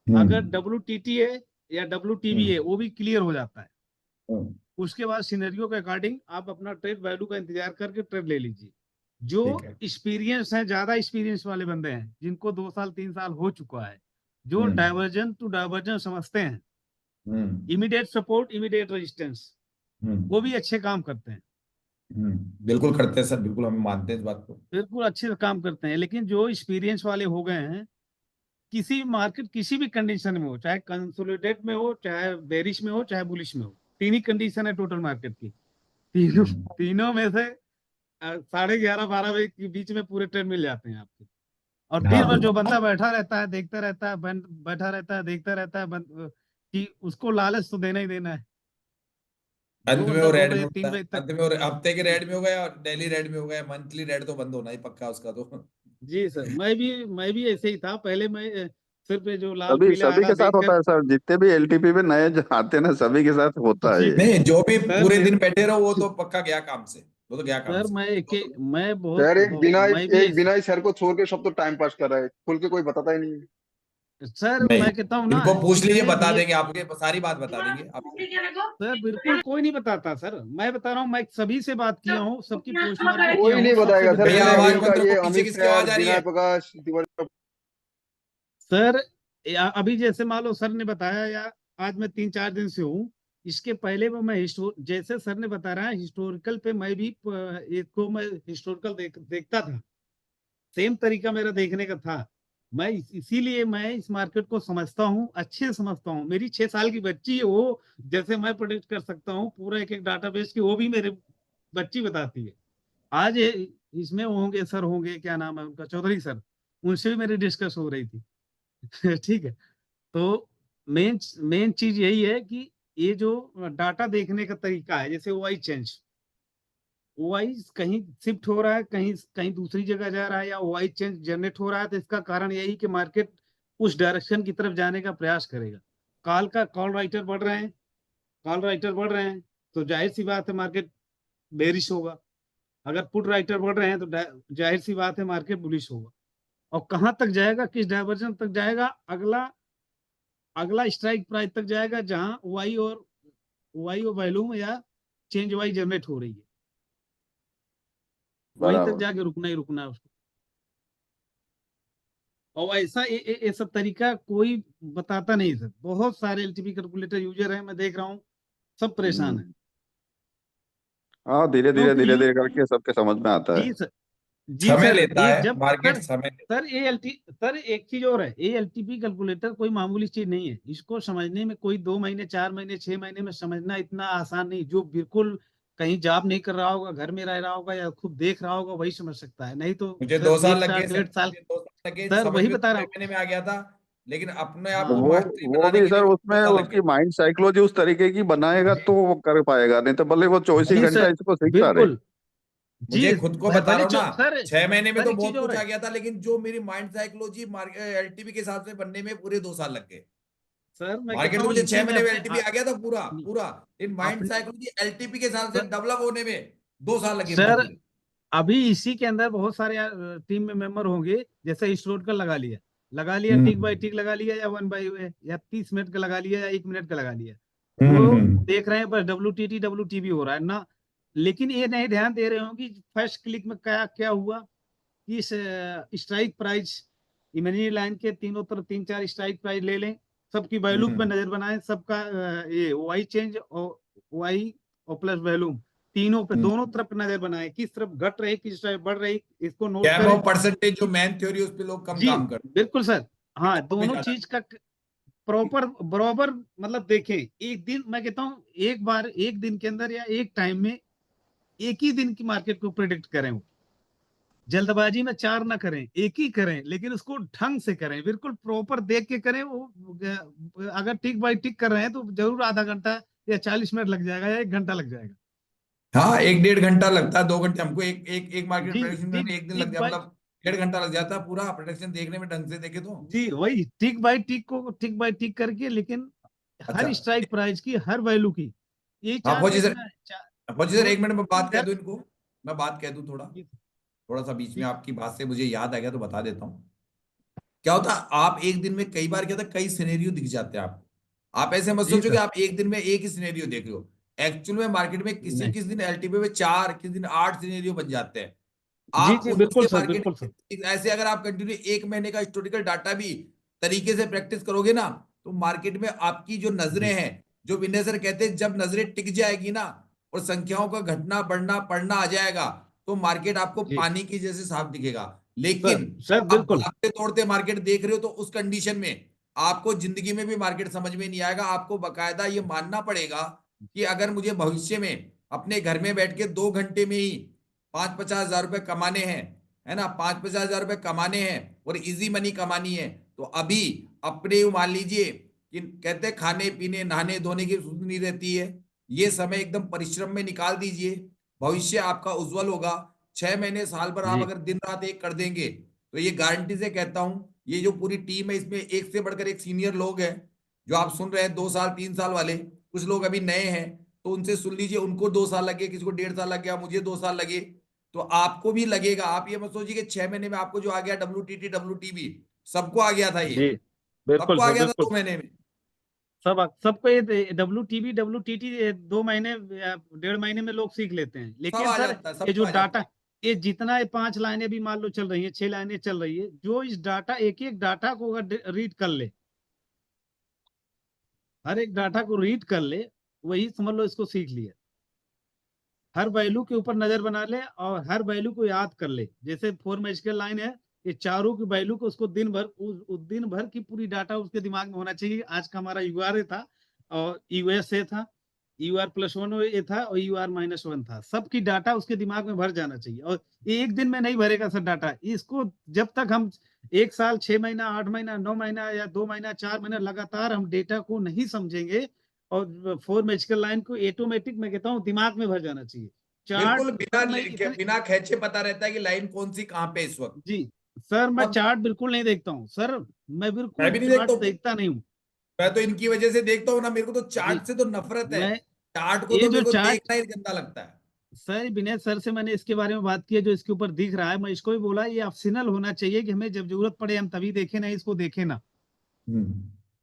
अगर WTT है या WTB है, वो भी क्लियर हो जाता है। उसके बाद सिनेरियो के अकॉर्डिंग आप अपना ट्रेड वैल्यू का इंतजार करके ट्रेड ले लीजिए। जो ठीक है। एक्सपीरियंस है, ज्यादा एक्सपीरियंस वाले बंदे हैं, जिनको 2 साल 3 साल हो चुका है, जो डाइवर्जन टू डाइवर्जन समझते हैं, इमीडिएट सपोर्ट, इमीडिएट रेजिस्टेंस, वो भी अच्छे काम करते हैं। बिल्कुल करते हैं सर, बिल्कुल हम मानते हैं इस बात को। बिल्कुल अच्छे से काम करते हैं। लेकिन जो एक्सपीरियंस वाले हो गए हैं, किसी मार्केट किसी भी कंडीशन में हो, चाहे कंसोलिडेट में हो, चाहे बेरिश में हो, चाहे बुलिश में हो, 3 ही कंडीशन है टोटल मार्केट की। तीनों में से 11:30-12 बजे के बीच में पूरे ट्रेड मिल जाते हैं आपके। और दिन भर जो बंदा बैठा रहता है, देखता रहता है, बैठा रहता है, देखता रहता है, कि उसको लालच तो देना ही देना है। अंत जो में बंदा वो 2 रेड में बजे होता 3 है, बजे तक। अंत में वो हफ्ते के रेड में हो गया और डेली रेड में हो गया, मंथली रेड तो बंद होना ही पक्का उसका तो। जी सर, मैं भी ऐसे ही था पहले। मैं सिर्फ ये जो लाल सभी पीला सभी हरा के साथ होता देखकर। है सर, जितने भी एलटीपी में नए जो आते हैं ना, सभी के साथ होता है जी ये। नहीं, जो भी सर, पूरे दिन बैठे रहो वो तो पक्का गया काम से, वो तो गया काम सर से। मैं बहुत, यार मैं भी एक बिना ही सर को छोड़ के सब तो टाइम पास कर रहा है, खुल के कोई बताता ही नहीं है। सर नहीं, मैं कहता हूँ ना, इनको पूछ लीजिए, इसमें बता ये देंगे, आपके सारी बात बता देंगे आपको। सर बिल्कुल कोई नहीं बताता सर। मैं बता रहा हूँ, मैं सभी से बात किया हूँ, सबकी पोस्ट मार्केट किया कोई हूँ, नहीं सबसे बताएगा सर, बताया भैया पूरे है। आवाज गेम का बंद ये रखो, पीछे अमित किसकी आवाज सर, आ रही विनय है? प्रकाश तिवारी। सर अभी जैसे मान लो सर ने बताया, या आज मैं 3-4 दिन से हूँ, इसके पहले वो मैं जैसे सर ने बता रहा है हिस्टोरिकल पे, मैं भी इसको मैं हिस्टोरिकल देखता था। सेम तरीका मेरा देखने का था। मैं इसीलिए मैं इस मार्केट को समझता हूँ, अच्छे से समझता हूँ। मेरी 6 साल की बच्ची है, वो जैसे मैं प्रेडिक्ट कर सकता हूँ पूरा एक एक डाटाबेस की, वो भी मेरे बच्ची बताती है। आज इसमें होंगे सर, होंगे क्या नाम है उनका, चौधरी सर, उनसे भी मेरी डिस्कस हो रही थी। ठीक है। तो मेन मेन चीज यही है कि ये जो डाटा देखने का तरीका है, जैसे वाई चेंज, ओआई कहीं शिफ्ट हो रहा है, कहीं कहीं दूसरी जगह जा रहा है, या ओआई चेंज जनरेट हो रहा है, तो इसका कारण यही कि मार्केट उस डायरेक्शन की तरफ जाने का प्रयास करेगा। कॉल राइटर बढ़ रहे हैं, कॉल राइटर बढ़ रहे हैं, तो जाहिर सी बात है मार्केट बेरिश होगा। अगर पुट राइटर बढ़ रहे हैं तो जाहिर सी बात है मार्केट बुलिश होगा। और कहां तक जाएगा, किस डायवर्जन तक जाएगा, अगला अगला स्ट्राइक प्राइस तक जाएगा, जहां वाई और वैल्यूम या चेंज वाई जनरेट हो रही है, वहीं तक बराबर। जाके रुकना ही रुकना है उसको। और ऐसा ये सब तरीका कोई बताता नहीं सर। बहुत सारे एलटीपी कैलकुलेटर यूजर हैं, मैं देख रहा हूँ, सब परेशान है। हम्म। हाँ, धीरे धीरे क्योंकि धीरे धीरे करके सबके समझ में आता है। जी सर, जी समय सर, लेता ये है जब मार्केट, समय लेता सर सर एक चीज और है, ये एलटीपी कैलकुलेटर कोई मामूली चीज नहीं है। इसको समझने में कोई 2 महीने, 4 महीने, 6 महीने में समझना इतना आसान नहीं। जो बिल्कुल कहीं जॉब नहीं कर रहा होगा, घर में रह रहा होगा, या खुद देख रहा होगा, वही समझ सकता है। नहीं तो है। मुझे सर 2 साल 1 लग साल गए सर, 1.5 साल, मुझे 2 साल लगे, सर समझ वही में तो बता रहा 6 हूँ। महीने में आ गया था, लेकिन अपने आप को हाँ, मास्टरी वो बनाने भी के लिए सर, मुझे उसमें 2 साल लग उसकी गए। माइंड साइकोलॉजी उस तरीके की बनाएगा तो वो कर पाएगा, नहीं तो भले वो 24 ही जी घंटा सर, इसको सीखता रहे। बिल्कुल। जी, मुझे खुद को बता भले रहा हूँ ना, सर, 6 महीने में सर तो एक चीज बहुत और कुछ है आ गया था, लेकिन जो मेरी माइंड साइकोलॉजी एलटीपी के हिसाब से बनने में पूरे 2 साल लग गए। सर, मैं कहता मार्केट तो हूँ मुझे इसी 6 में महीने में अपने एलटीपी आ गया था पूरा नहीं, पूरा। इन माइंड अपने साइकोलॉजी एलटीपी के हिसाब से सर, डेवलप होने में 2 साल लगे मुझे सर पूरे। अभी इसी के अंदर बहुत सारे टीम में मेंबर होंगे, जैसे हिस्टोरिकल लगा लिया टिक बाय हम्म टिक लगा लिया, या 1 बाय या 30 मिनट का लगा लिया, या 1 मिनट का लगा लिया। वो हम्म। देख रहे हैं बस WTT WTB हो रहा है ना। लेकिन ये नहीं ध्यान दे रहे हो कि फर्स्ट क्लिक में क्या क्या हुआ, कि स्ट्राइक प्राइस इमेजिनरी लाइन के तीनों तरफ 3-4 स्ट्राइक प्राइस ले लें, सबकी वैल्यू पे हम्म नजर बनाएं, सबका ये वाई चेंज और वाई और प्लस वैल्यूम तीनों पे, हम्म। दोनों तरफ नजर बनाए, किस तरफ घट रही, किस तरफ बढ़ रही, इसको नोट गैप करें। ऑफ परसेंटेज जो मैन थ्योरी उस पे लोग कम जी काम करते बिल्कुल सर, हाँ हैं, दोनों ज्यादा। चीज का प्रॉपर बराबर मतलब देखें। एक दिन मैं कहता हूँ एक बार एक दिन के अंदर या एक टाइम में एक ही दिन की मार्केट को प्रिडिक्ट करें, वो जल्दबाजी में चार ना करें, एक ही करें, लेकिन उसको ढंग से करें, बिल्कुल प्रॉपर देख के करें। वो अगर टिक बाय टिक कर रहे हैं तो जरूर आधा घंटा या 40 मिनट लग जाएगा या 1 घंटा लग जाएगा। हाँ, 1-1.5 घंटा लगता है, 2 घंटे हमको एक मार्केट जी प्रेडिक्शन टिक में एक दिन लग टिक जाए, बाय मतलब 1.5 घंटा लग जाता है पूरा प्रोडक्शन देखने में, ढंग से देखे तो। जी वही टिक बाय टिक को टिक बाय टिक करके, लेकिन अच्छा। हर स्ट्राइक प्राइस की, हर वैल्यू की, यही हाँ चार फौजी सर, देखना है। फौजी सर दो 1 मिनट में बात कह इधर दूं इनको, मैं बात कह दूं थोड़ा, थोड़ा सा बीच में जी आपकी बात से मुझे याद आ गया तो बता देता हूँ। क्या होता है, आप एक दिन में कई बार क्या होता है, कई सिनेरियो दिख जाते हैं आपको। आप ऐसे मत जी सोचो कि सर, आप एक दिन में एक ही सिनेरियो देख रहे हो। एक्चुअल में मार्केट में किसी नहीं किस दिन एलटीपी में 4, किस दिन 8 सिनेरियो बन जाते हैं। जी आप जी उनसे बिल्कुल सर, मार्केट, बिल्कुल सर। ऐसे अगर आप कंटिन्यू 1 महीने का हिस्टोरिकल डाटा भी तरीके से प्रैक्टिस करोगे ना, तो मार्केट में आपकी जो नजरें जी हैं, जो विनय सर कहते हैं, जब नजरें टिक जाएगी ना और संख्याओं का घटना बढ़ना पढ़ना आ जाएगा, तो मार्केट आपको जी पानी की जैसे साफ दिखेगा। सर, लेकिन सर जब आप बिल्कुल भागते तोड़ते मार्केट देख रहे हो, तो उस कंडीशन में आपको जिंदगी में भी मार्केट समझ में नहीं आएगा। आपको बकायदा ये मानना पड़ेगा कि अगर मुझे भविष्य में अपने घर में बैठ के 2 घंटे में ही 50-50 हजार रुपए कमाने हैं, है ना, 50-50 हजार रुपए कमाने हैं और इजी मनी कमानी है, तो अभी अपने मान लीजिए कि कहते हैं खाने पीने नहाने धोने की जरूरत नहीं रहती है, ये समय एकदम परिश्रम में निकाल दीजिए। भविष्य आपका उज्जवल होगा। 6 महीने साल भर आप जी अगर दिन रात एक कर देंगे, तो ये गारंटी से कहता हूं, ये जो पूरी टीम है इसमें एक से बढ़कर एक सीनियर लोग हैं जो आप सुन रहे हैं, 2 साल 3 साल वाले, कुछ लोग अभी नए हैं, तो उनसे सुन लीजिए, उनको 2 साल लगे, किसी को 1.5 साल लग गया, मुझे 2 साल लगे, तो आपको भी लगेगा। आप ये मत सोचिए कि 6 महीने में आपको जो आ गया WTT WTB, सबको आ गया था ये, जी बिल्कुल सबको आ सर, गया था बिल्कुल 2 महीने में। सब सबको ये WTT 2 महीने 1.5 महीने में लोग सीख लेते हैं, सब लेकिन आ सर जाता है, ये सबको जो आ जाता डाटा, है। ये जितना ये 5 लाइनें भी मान लो चल रही है, 6 लाइनें चल रही है, जो इस डाटा एक एक डाटा को अगर रीड कर ले, हर एक डाटा को रीड कर ले, वही समझ लो इसको सीख लिया। हर वैल्यू के ऊपर नजर बना ले और हर वैल्यू को याद कर ले। जैसे 4 मैजिकल लाइन है, ये चारों की वैल्यू को उसको दिन भर उस दिन भर की पूरी डाटा उसके दिमाग में होना चाहिए। आज का हमारा यूआरए था और यूएसए था, UR+1 ये था और UR-1 था, सबकी डाटा उसके दिमाग में भर जाना चाहिए। और ये एक दिन में नहीं भरेगा सर डाटा, इसको जब तक हम 1 साल 6 महीना 8 महीना 9 महीना या 2 महीना 4 महीना लगातार हम डेटा को नहीं समझेंगे, और 4 मैजिकल लाइन को ऑटोमेटिक मैं कहता हूँ दिमाग में भर जाना चाहिए। चार्ट बिल्कुल बिना सर मैं इतने बिना खेचे पता रहता है कि लाइन कौन सी कहाँ पे है इस वक्त। जी सर, मैं अब चार्ट बिल्कुल नहीं देखता हूँ सर, मैं मैं बिल्कुल भी नहीं चार्ट देखता हूँ, देखता नहीं हूँ। मैं तो इनकी वजह से देखता हूँ ना, मेरे को तो जी चार्ट से तो नफरत है। मैं चार्ट को ये तो जो मेरे को चार्ट देखना ही गंदा लगता है। सर, विनय सर से मैंने इसके बारे में बात की है, जो इसके ऊपर दिख रहा है, मैं इसको भी बोला ये ऑप्शनल होना चाहिए कि हमें जब जरूरत पड़े हम तभी देखें, नहीं इसको देखें ना हम्म।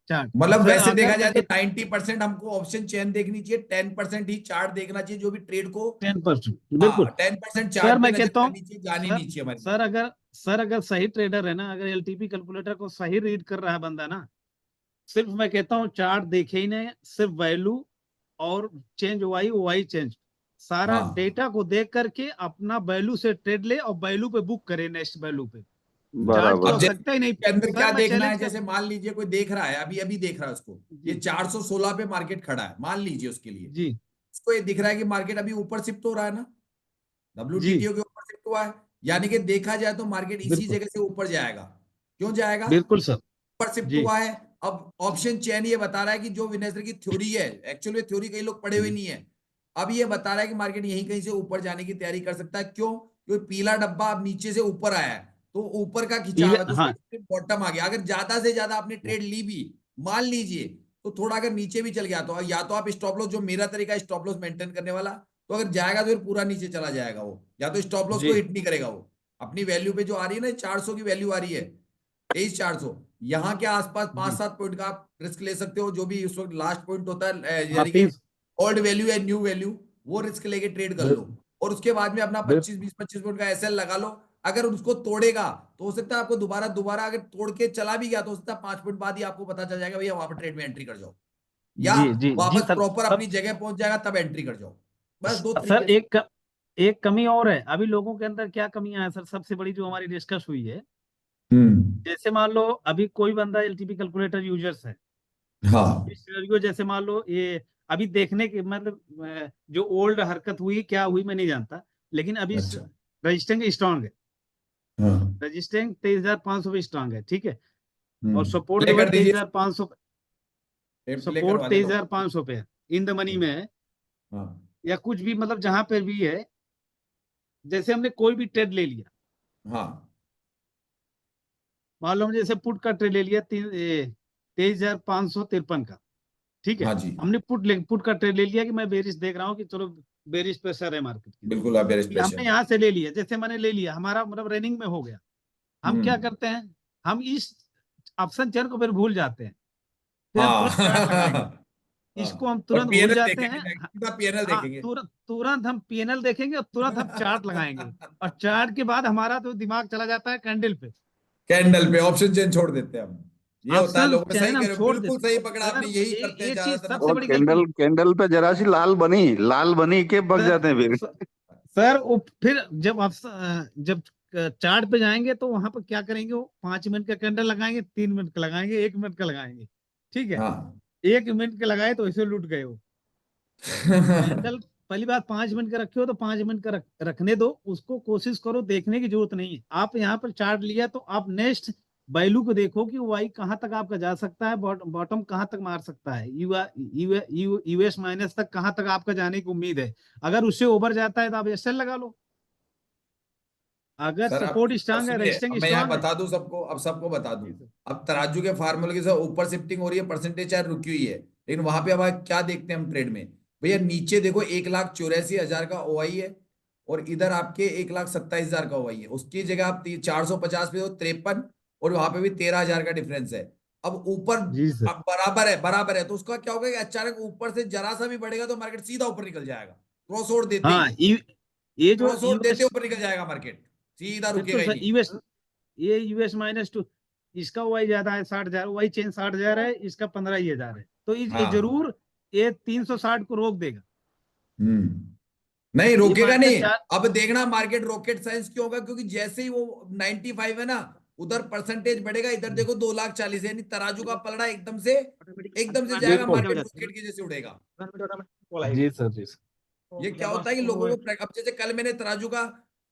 चार्ट। मतलब सर वैसे देखा अगर मैं जाए तो 90% हमको ऑप्शन चेन देखनी चाहिए, 10% ही चार्ट देखना चाहिए, जो भी ट्रेड को। 10% बिल्कुल। हाँ, 10% सर चार्ट पे मैं नजर कहता हूँ करनी चाहिए, जानी सर, नहीं चाहिए हमारी। सर अगर सही ट्रेडर है ना, अगर एलटीपी कैलकुलेटर को सही रीड कर रहा है बंदा ना, सिर्फ मैं कहता हूँ चार्ट देखे ही नहीं, सिर्फ वैल्यू और चेंज वाई चेंज, सारा हाँ, डेटा को देख करके अपना वैल्यू से ट्रेड ले और वैल्यू पे बुक करे नेक्स्ट वैल्यू पे। चार्ट की बराबर। अब जैसे आवश्यकता ही नहीं। के अंदर सर क्या मैं देखना है, चैलेंज कर जैसे मान लीजिए कोई देख रहा है, अभी अभी देख रहा है उसको, ये जी 416 पे मार्केट खड़ा है, मान लीजिए उसके लिए, जी उसको ये दिख रहा है कि मार्केट अभी ऊपर शिफ्ट हो रहा है ना, जी WTTO के ऊपर शिफ्ट हुआ है, यानी कि देखा जाए तो मार्केट इसी बिल्कुल जगह से ऊपर जाएगा। क्यों जाएगा? बिल्कुल सर। ऊपर शिफ्ट जी हुआ है। अब ऑप्शन चेन ये बता रहा है कि जो विनय सर की थ्योरी है, एक्चुअली थ्योरी कई लोग पढ़े हुए जी नहीं है, अब ये बता रहा है कि मार्केट यहीं कहीं से ऊपर जाने की तैयारी कर सकता है। क्यों? क्योंकि पीला डब्बा अब नीचे से ऊपर आया है, तो ऊपर का खिंचाव है, तो हाँ उसका बॉटम आ गया। अगर ज्यादा से ज्यादा आपने ट्रेड ली भी, मान लीजिए, तो थोड़ा अगर नीचे भी चल गया, तो या तो आप स्टॉप लॉस, जो मेरा तरीका है स्टॉप लॉस मेंटेन करने वाला, तो अगर जाएगा तो फिर पूरा नीचे चला जाएगा वो, या तो स्टॉप लॉस को जी हिट नहीं करेगा वो। अपनी वैल्यू पे जो आ रही है ना, 400 की वैल्यू आ रही है, 23,400, यहाँ के आसपास पांच जी सात पॉइंट का आप रिस्क ले सकते हो, जो भी उस वक्त लास्ट पॉइंट होता है, हाँ यानी कि 3 ओल्ड वैल्यू या न्यू वैल्यू, वो रिस्क लेके ट्रेड कर लो, और उसके बाद में अपना 25-20-25 पॉइंट का एसएल लगा लो। अगर उसको तोड़ेगा तो हो सकता है आपको दोबारा दोबारा अगर तोड़ के चला भी गया, तो हो सकता है 5 पॉइंट बाद ही आपको पता चल जाएगा, भैया वहां पर ट्रेड में एंट्री कर जाओ, या जी जी जी वापस सर प्रॉपर सब अपनी जगह पहुंच जाएगा, तब एंट्री कर जाओ। बस दो सर तरीके से। एक कमी और है, अभी लोगों के अंदर क्या कमियां है सर, सबसे बड़ी जो हमारी डिस्कस हुई है, जैसे मान लो अभी कोई बंदा एलटीपी कैलकुलेटर यूजर्स है, हाँ इस सिनेरियो जैसे मान लो ये अभी देखने के मतलब जो ओल्ड हरकत हुई क्या हुई मैं नहीं जानता, लेकिन अभी अच्छा रजिस्टिंग स्ट्रांग है, हाँ रजिस्टिंग 23,500 पे स्ट्रांग है, ठीक है, और सपोर्ट प्ले जो है कर दीजिए, 23,500, प्ले सपोर्ट करवा दे तेईस तो। हजार पाँच सौ पे है, इन द मनी में है, हाँ या कुछ भी मतलब जहां पर भी है, जैसे हमने कोई भी ट्रेड ले लिया, हाँ मान लो हमने जैसे पुट का ट्रेड ले लिया 23,553 का, ठीक है, हाँ जी, हमने पुट का ट्रेड ले लिया कि मैं बेरिश देख रहा हूँ कि चलो बेरिश प्रेशर है मार्केट की, बिल्कुल आप बेरिश ये हमने प्रेशर। यहाँ से ले लिया, जैसे मैंने ले लिया हमारा मतलब रनिंग में हो गया, हम क्या हम्म करते हैं, हम इस ऑप्शन चेन को फिर भूल जाते हैं, फिर हम हाँ तुरंत चार्ट लगाएंगे, इसको हाँ, हम और तुरंत भूल पीएनएल जाते देखेंगे, हैं। सीधा पीएनएल हाँ, देखेंगे। तुरंत तुरंत हम पीएनएल देखेंगे और तुरंत हम चार्ट लगाएंगे, और चार्ट के बाद हमारा तो दिमाग चला जाता है कैंडल पे, कैंडल पे ऑप्शन चेन छोड़ देते हैं हम। ये होता है ऑप्शन लोगों में, सही चैन कह हम रहे हो, छोड़ बिल्कुल देते सही हैं। पकड़ा सर आपने, यही करते हैं ये चीज ज्यादातर सबसे लोग। और बड़ी गलती कैंडल है। कैंडल पे जरा सी लाल बनी के बग सर जाते हैं फिर। स- सर वो फिर जब आप जब चार्ट पे जाएंगे तो वहां पर क्या करेंगे, वो 5 मिनट का कैंडल लगाएंगे, 3 मिनट का लगाएंगे, 1 मिनट का लगाएंगे, ठीक है, हाँ 1 मिनट के लगाए तो इसे लूट गए हो, कैंडल पहली बात 5 मिनट का रखे हो तो 5 मिनट का रखने दो उसको, कोशिश करो देखने की जरूरत नहीं है, आप यहाँ पर चार्ट लिया तो आप नेक्स्ट वैल्यू को देखो कि वाई कहाँ तक आपका जा सकता है, बॉटम कहाँ तक मार सकता है, यूएस माइनस तक कहाँ तक आपका जाने की उम्मीद है, अगर उससे ओवर जाता है तो आप एसएल लगा लो, अगर सर, सपोर्ट अब स्ट्रांग है, सुनिए, अब रेजिस्टेंस मैं यहाँ स्ट्रांग है। बता दूं सबको, अब सबको बता दूं। जी सर। अब तराजू के फार्मूले के साथ ऊपर शिफ्टिंग हो रही है, परसेंटेज चाहे रुकी हुई है, लेकिन वहां पे अब आप क्या देखते हैं हम ट्रेड में, भैया नीचे देखो 1,84,000 का ओआई है, और इधर आपके 1,27,000 का ओआई है, उसकी जगह आप 450 पे हो 53, और वहां पे भी 13,000 का डिफरेंस है। अब ऊपर जी सर। अब बराबर है, तो उसका क्या होगा कि अचानक ऊपर से जरा सा भी बढ़ेगा तो मार्केट सीधा ऊपर निकल जाएगा, क्रॉस ओवर देते हाँ, ही, ये जो क्रॉस ओवर देते यूएस, ऊपर निकल जाएगा मार्केट, सीधा रुकेगा बिल्कुल ही सर, नहीं। यूएस, ये यूएस -2, इसका वाई ज्यादा है 60,000, वाई चेंज 60,000 है, इसका 15,000 है, तो ये हाँ जरूर ये 360 को रोक देगा, नहीं ये रोकेगा मार्केट नहीं। चार। अब देखना मार्केट रॉकेट साइंस क्यों होगा, क्योंकि जैसे ही वो 95 है ना, उधर परसेंटेज बढ़ेगा, इधर देखो 2,40,000 यानी तराजू का पलड़ा एकदम से जाएगा, बिल्कुल मार्केट रॉकेट के जैसे उड़ेगा। जी सर, जी सर। ये क्या होता है कि लोगों को अब जैसे कल मैंने तराजू का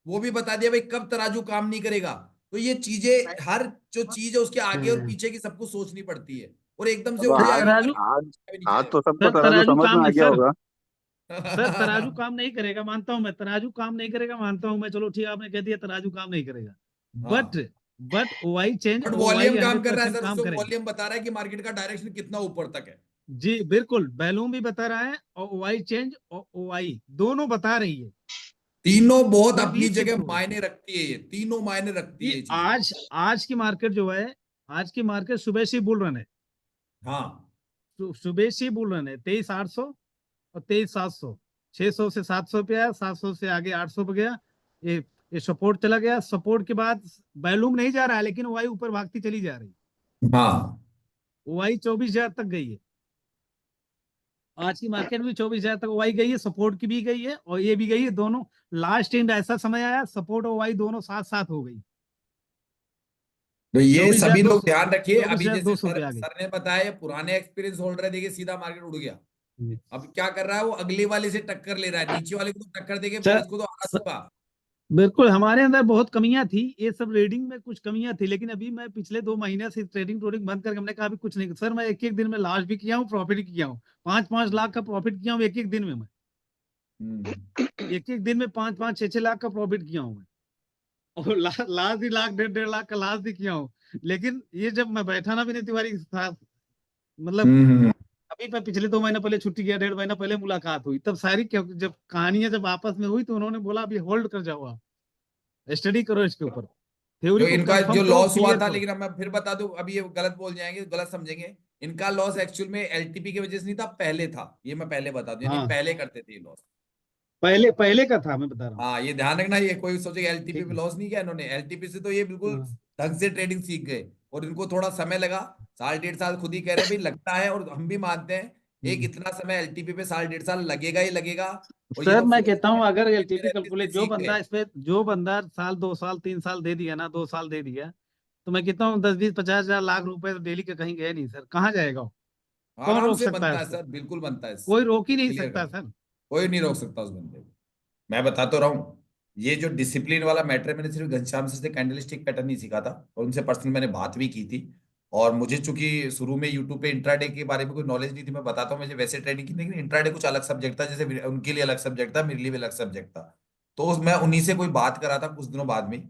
वो भी बता दिया, भाई कब तराजू काम नहीं करेगा, तो ये चीजें हर जो चीज है उसके आगे और हम्म। पीछे की सबको सोचनी पड़ती है, और एकदम से अब उड़ सर जाएगा तराजू, आज भी नहीं आज तो सबको सर तराजू तराजू समझ काम में आ नहीं गया सर, होगा। सर तराजू चलेगा। काम नहीं करेगा मानता हूं मैं, तराजू काम नहीं करेगा मानता हूं मैं, चलो ठीक है आपने कह दिया तराजू काम नहीं करेगा, बट हाँ, बट ओवाई चेंज, बट ओवाई वॉल्यूम काम कर रहा है 100% सर, काम उसको करेगी। वॉल्यूम बता रहा है कि मार्केट का डायरेक्शन कितना ऊपर तक है। जी बिल्कुल, बैलूम भी बता रहा है और ओवाई चेंज और ओवाई दोनों बता रही है, तीनों बहुत कोई भी अपनी जगह शिफ्ट हो। मायने रखती है, ये तीनों मायने रखती है ये ये चीजें। आज की मार्केट जो है, आज की मार्केट सुबह से बुल रन है, हाँ सुबह से बुल रन है, 23,800 और 23,700, 600 से 700 पे आया, 700 से आगे 800 पे गया, ये सपोर्ट चला गया, सपोर्ट के बाद बैलूम नहीं जा रहा है, लेकिन ओवाई ऊपर भागती चली जा रही, हाँ ओवाई 24,000 तक गई है, आज की मार्केट में 24,000 तक ओवाई गई है, सपोर्ट की भी गई है और ये भी गई है, दोनों लास्ट एंड ऐसा समय आया सपोर्ट और ओवाई दोनों साथ साथ हो गई, तो ये चौबीस हजार सभी दो लोग सौ ध्यान रखिए, चौबीस अभी हजार जैसे दो सौ सर पे आ गई। सर ने बताया, पुराने एक्सपीरियंस होल्डर है, देखिए सीधा मार्केट उड़ गया। जी। अब क्या कर रहा है, वो अगली वाले से टक्कर ले रहा है, नीचे वाले को तो टक्कर देके फिर सर, इसको तो आना सर होगा। बिल्कुल हमारे अंदर बहुत कमियां थी, ये सब रीडिंग में कुछ कमियां थी, लेकिन अभी मैं पिछले 2 महीने से ट्रेडिंग बंद करके हमने कहा अभी कुछ नहीं सर, मैं एक एक दिन में लॉस भी किया हूँ, प्रॉफिट भी किया हूँ, 5-5 लाख का प्रॉफिट किया हूँ एक एक दिन में, मैं एक एक दिन में 5-5 6-6 लाख का प्रॉफिट किया हूँ मैं, और लास्ट ही लाख 1.5-1.5 लाख का लास्ट भी किया हूँ, लेकिन ये जब मैं बैठा ना विनय तिवारी के साथ, मतलब हम्म अभी मैं पिछले 2 महीने पहले छुट्टी गया, 1.5 महीना पहले मुलाकात हुई, तब सारी जब कहानियां जब आपस में हुई तो उन्होंने बोला अभी होल्ड कर जाओ, आप स्टडी करो इसके ऊपर, थ्योरी जो को इनका कंफर्म जो करो, लॉस हुआ क्लियर था, करो। लेकिन अब मैं फिर बता दूं, अभी ये गलत बोल जाएंगे, गलत समझेंगे, इनका लॉस एक्चुअल में एलटीपी की वजह से नहीं था, पहले था, ये मैं पहले बता दूं, यानी हाँ, पहले करते थे ये लॉस। पहले पहले का था मैं बता रहा हूँ। हाँ, ये ध्यान रखना, ये कोई सोचेगा एलटीपी ठीक में है। लॉस नहीं किया इन्होंने, एलटीपी से तो ये बिल्कुल हाँ। ढंग से ट्रेडिंग सीख गए, और इनको थोड़ा समय लगा, 1.5 साल खुद ही कह रहे हैं भाई लगता है, और हम भी मानते हैं, एक हम्म। इतना समय एलटीपी पे 1.5 साल लगेगा ही लगेगा, और ये सर लोग मैं सोच कहता रहे हूँ हैं अगर कि एलटीपी मेरे कैलकुलेट से सीख रहे हैं। जो बंदा साल 2 साल 3 साल दे दिया ना 2 साल दे दिया, तो मैं कहता हूँ 10 20 50 हजार लाख रुपए तो डेली के कहीं गए नहीं सर, कहाँ जाएगा वो? कौन आराम रोक से सकता है बनता है उसको? सर, बिल्कुल बनता है। कोई रोक ही नहीं क्लियर सकता कर, सर। कोई नहीं रोक सकता उस बंदे को। मैं बता तो रहा हूँ, ये जो डिसिप्लिन वाला मैटर है, मैंने सिर्फ घनश्याम से कैंडलस्टिक पैटर्न नहीं सीखा था, और उनसे पर्सनल मैंने बात भी की थी। और मुझे चूंकि शुरू में यूट्यूब पे इंट्राडे के बारे में कोई नॉलेज नहीं थी, मैं बताता हूँ, मुझे वैसे ट्रेडिंग की, लेकिन इंट्राडे कुछ अलग सब्जेक्ट था, जैसे उनके लिए अलग सब्जेक्ट था, मेरे लिए भी अलग सब्जेक्ट था। तो मैं उन्हीं से कोई बात करा था कुछ दिनों बाद में।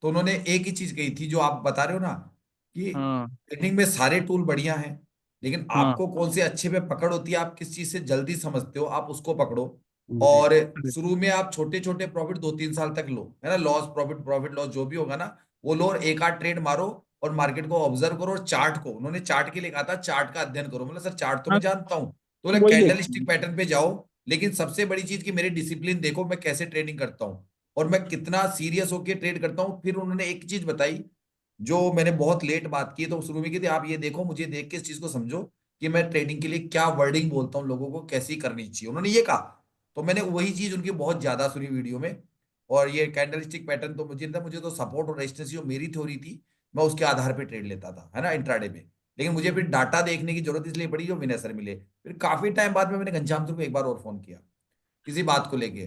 तो उन्होंने एक ही चीज कही थी जो आप बता रहे हो ना, कि हाँ ट्रेडिंग में सारे टूल बढ़िया हैं, लेकिन हाँ आपको कौन से अच्छे पे पकड़ होती है, आप किस चीज से जल्दी समझते हो, आप उसको पकड़ो। जी। और शुरू में आप छोटे छोटे प्रॉफिट 2 3 साल तक लो, है ना, लॉस प्रॉफिट प्रॉफिट लॉस जो भी होगा ना, वो लो, और एक आध ट्रेड मारो, और मार्केट को ऑब्जर्व करो, और चार्ट को, उन्होंने चार्ट के लिए कहा था, चार्ट का अध्ययन करो। मतलब सर चार्ट तो हाँ मैं जानता हूँ, तो बोले वही कैंडल देखते स्टिक हैं। पैटर्न पे जाओ, लेकिन सबसे बड़ी चीज कि मेरी डिसिप्लिन देखो, मैं कैसे ट्रेडिंग करता हूँ, और मैं कितना सीरियस होकर ट्रेड करता हूँ। फिर उन्होंने एक चीज बताई, जो मैंने बहुत लेट बात की, तो शुरू में की थी, आप ये देखो, मुझे देख के इस चीज को समझो कि मैं ट्रेडिंग के लिए क्या वर्डिंग बोलता हूँ, लोगों को कैसी करनी चाहिए, उन्होंने ये कहा। तो मैंने वही चीज उनकी बहुत ज्यादा सुनी वीडियो में। और ये कैंडलस्टिक पैटर्न तो मुझे तो सपोर्ट और रेजिस्टेंस जो मेरी थ्योरी थी, मैं उसके आधार पे ट्रेड लेता था, है ना, इंट्राडे में। लेकिन मुझे फिर डाटा देखने की जरूरत इसलिए पड़ी, जो विनय सर मिले। फिर काफी टाइम बाद में मैंने घनश्याम सर को एक बार और फोन किया, किसी बात को लेके।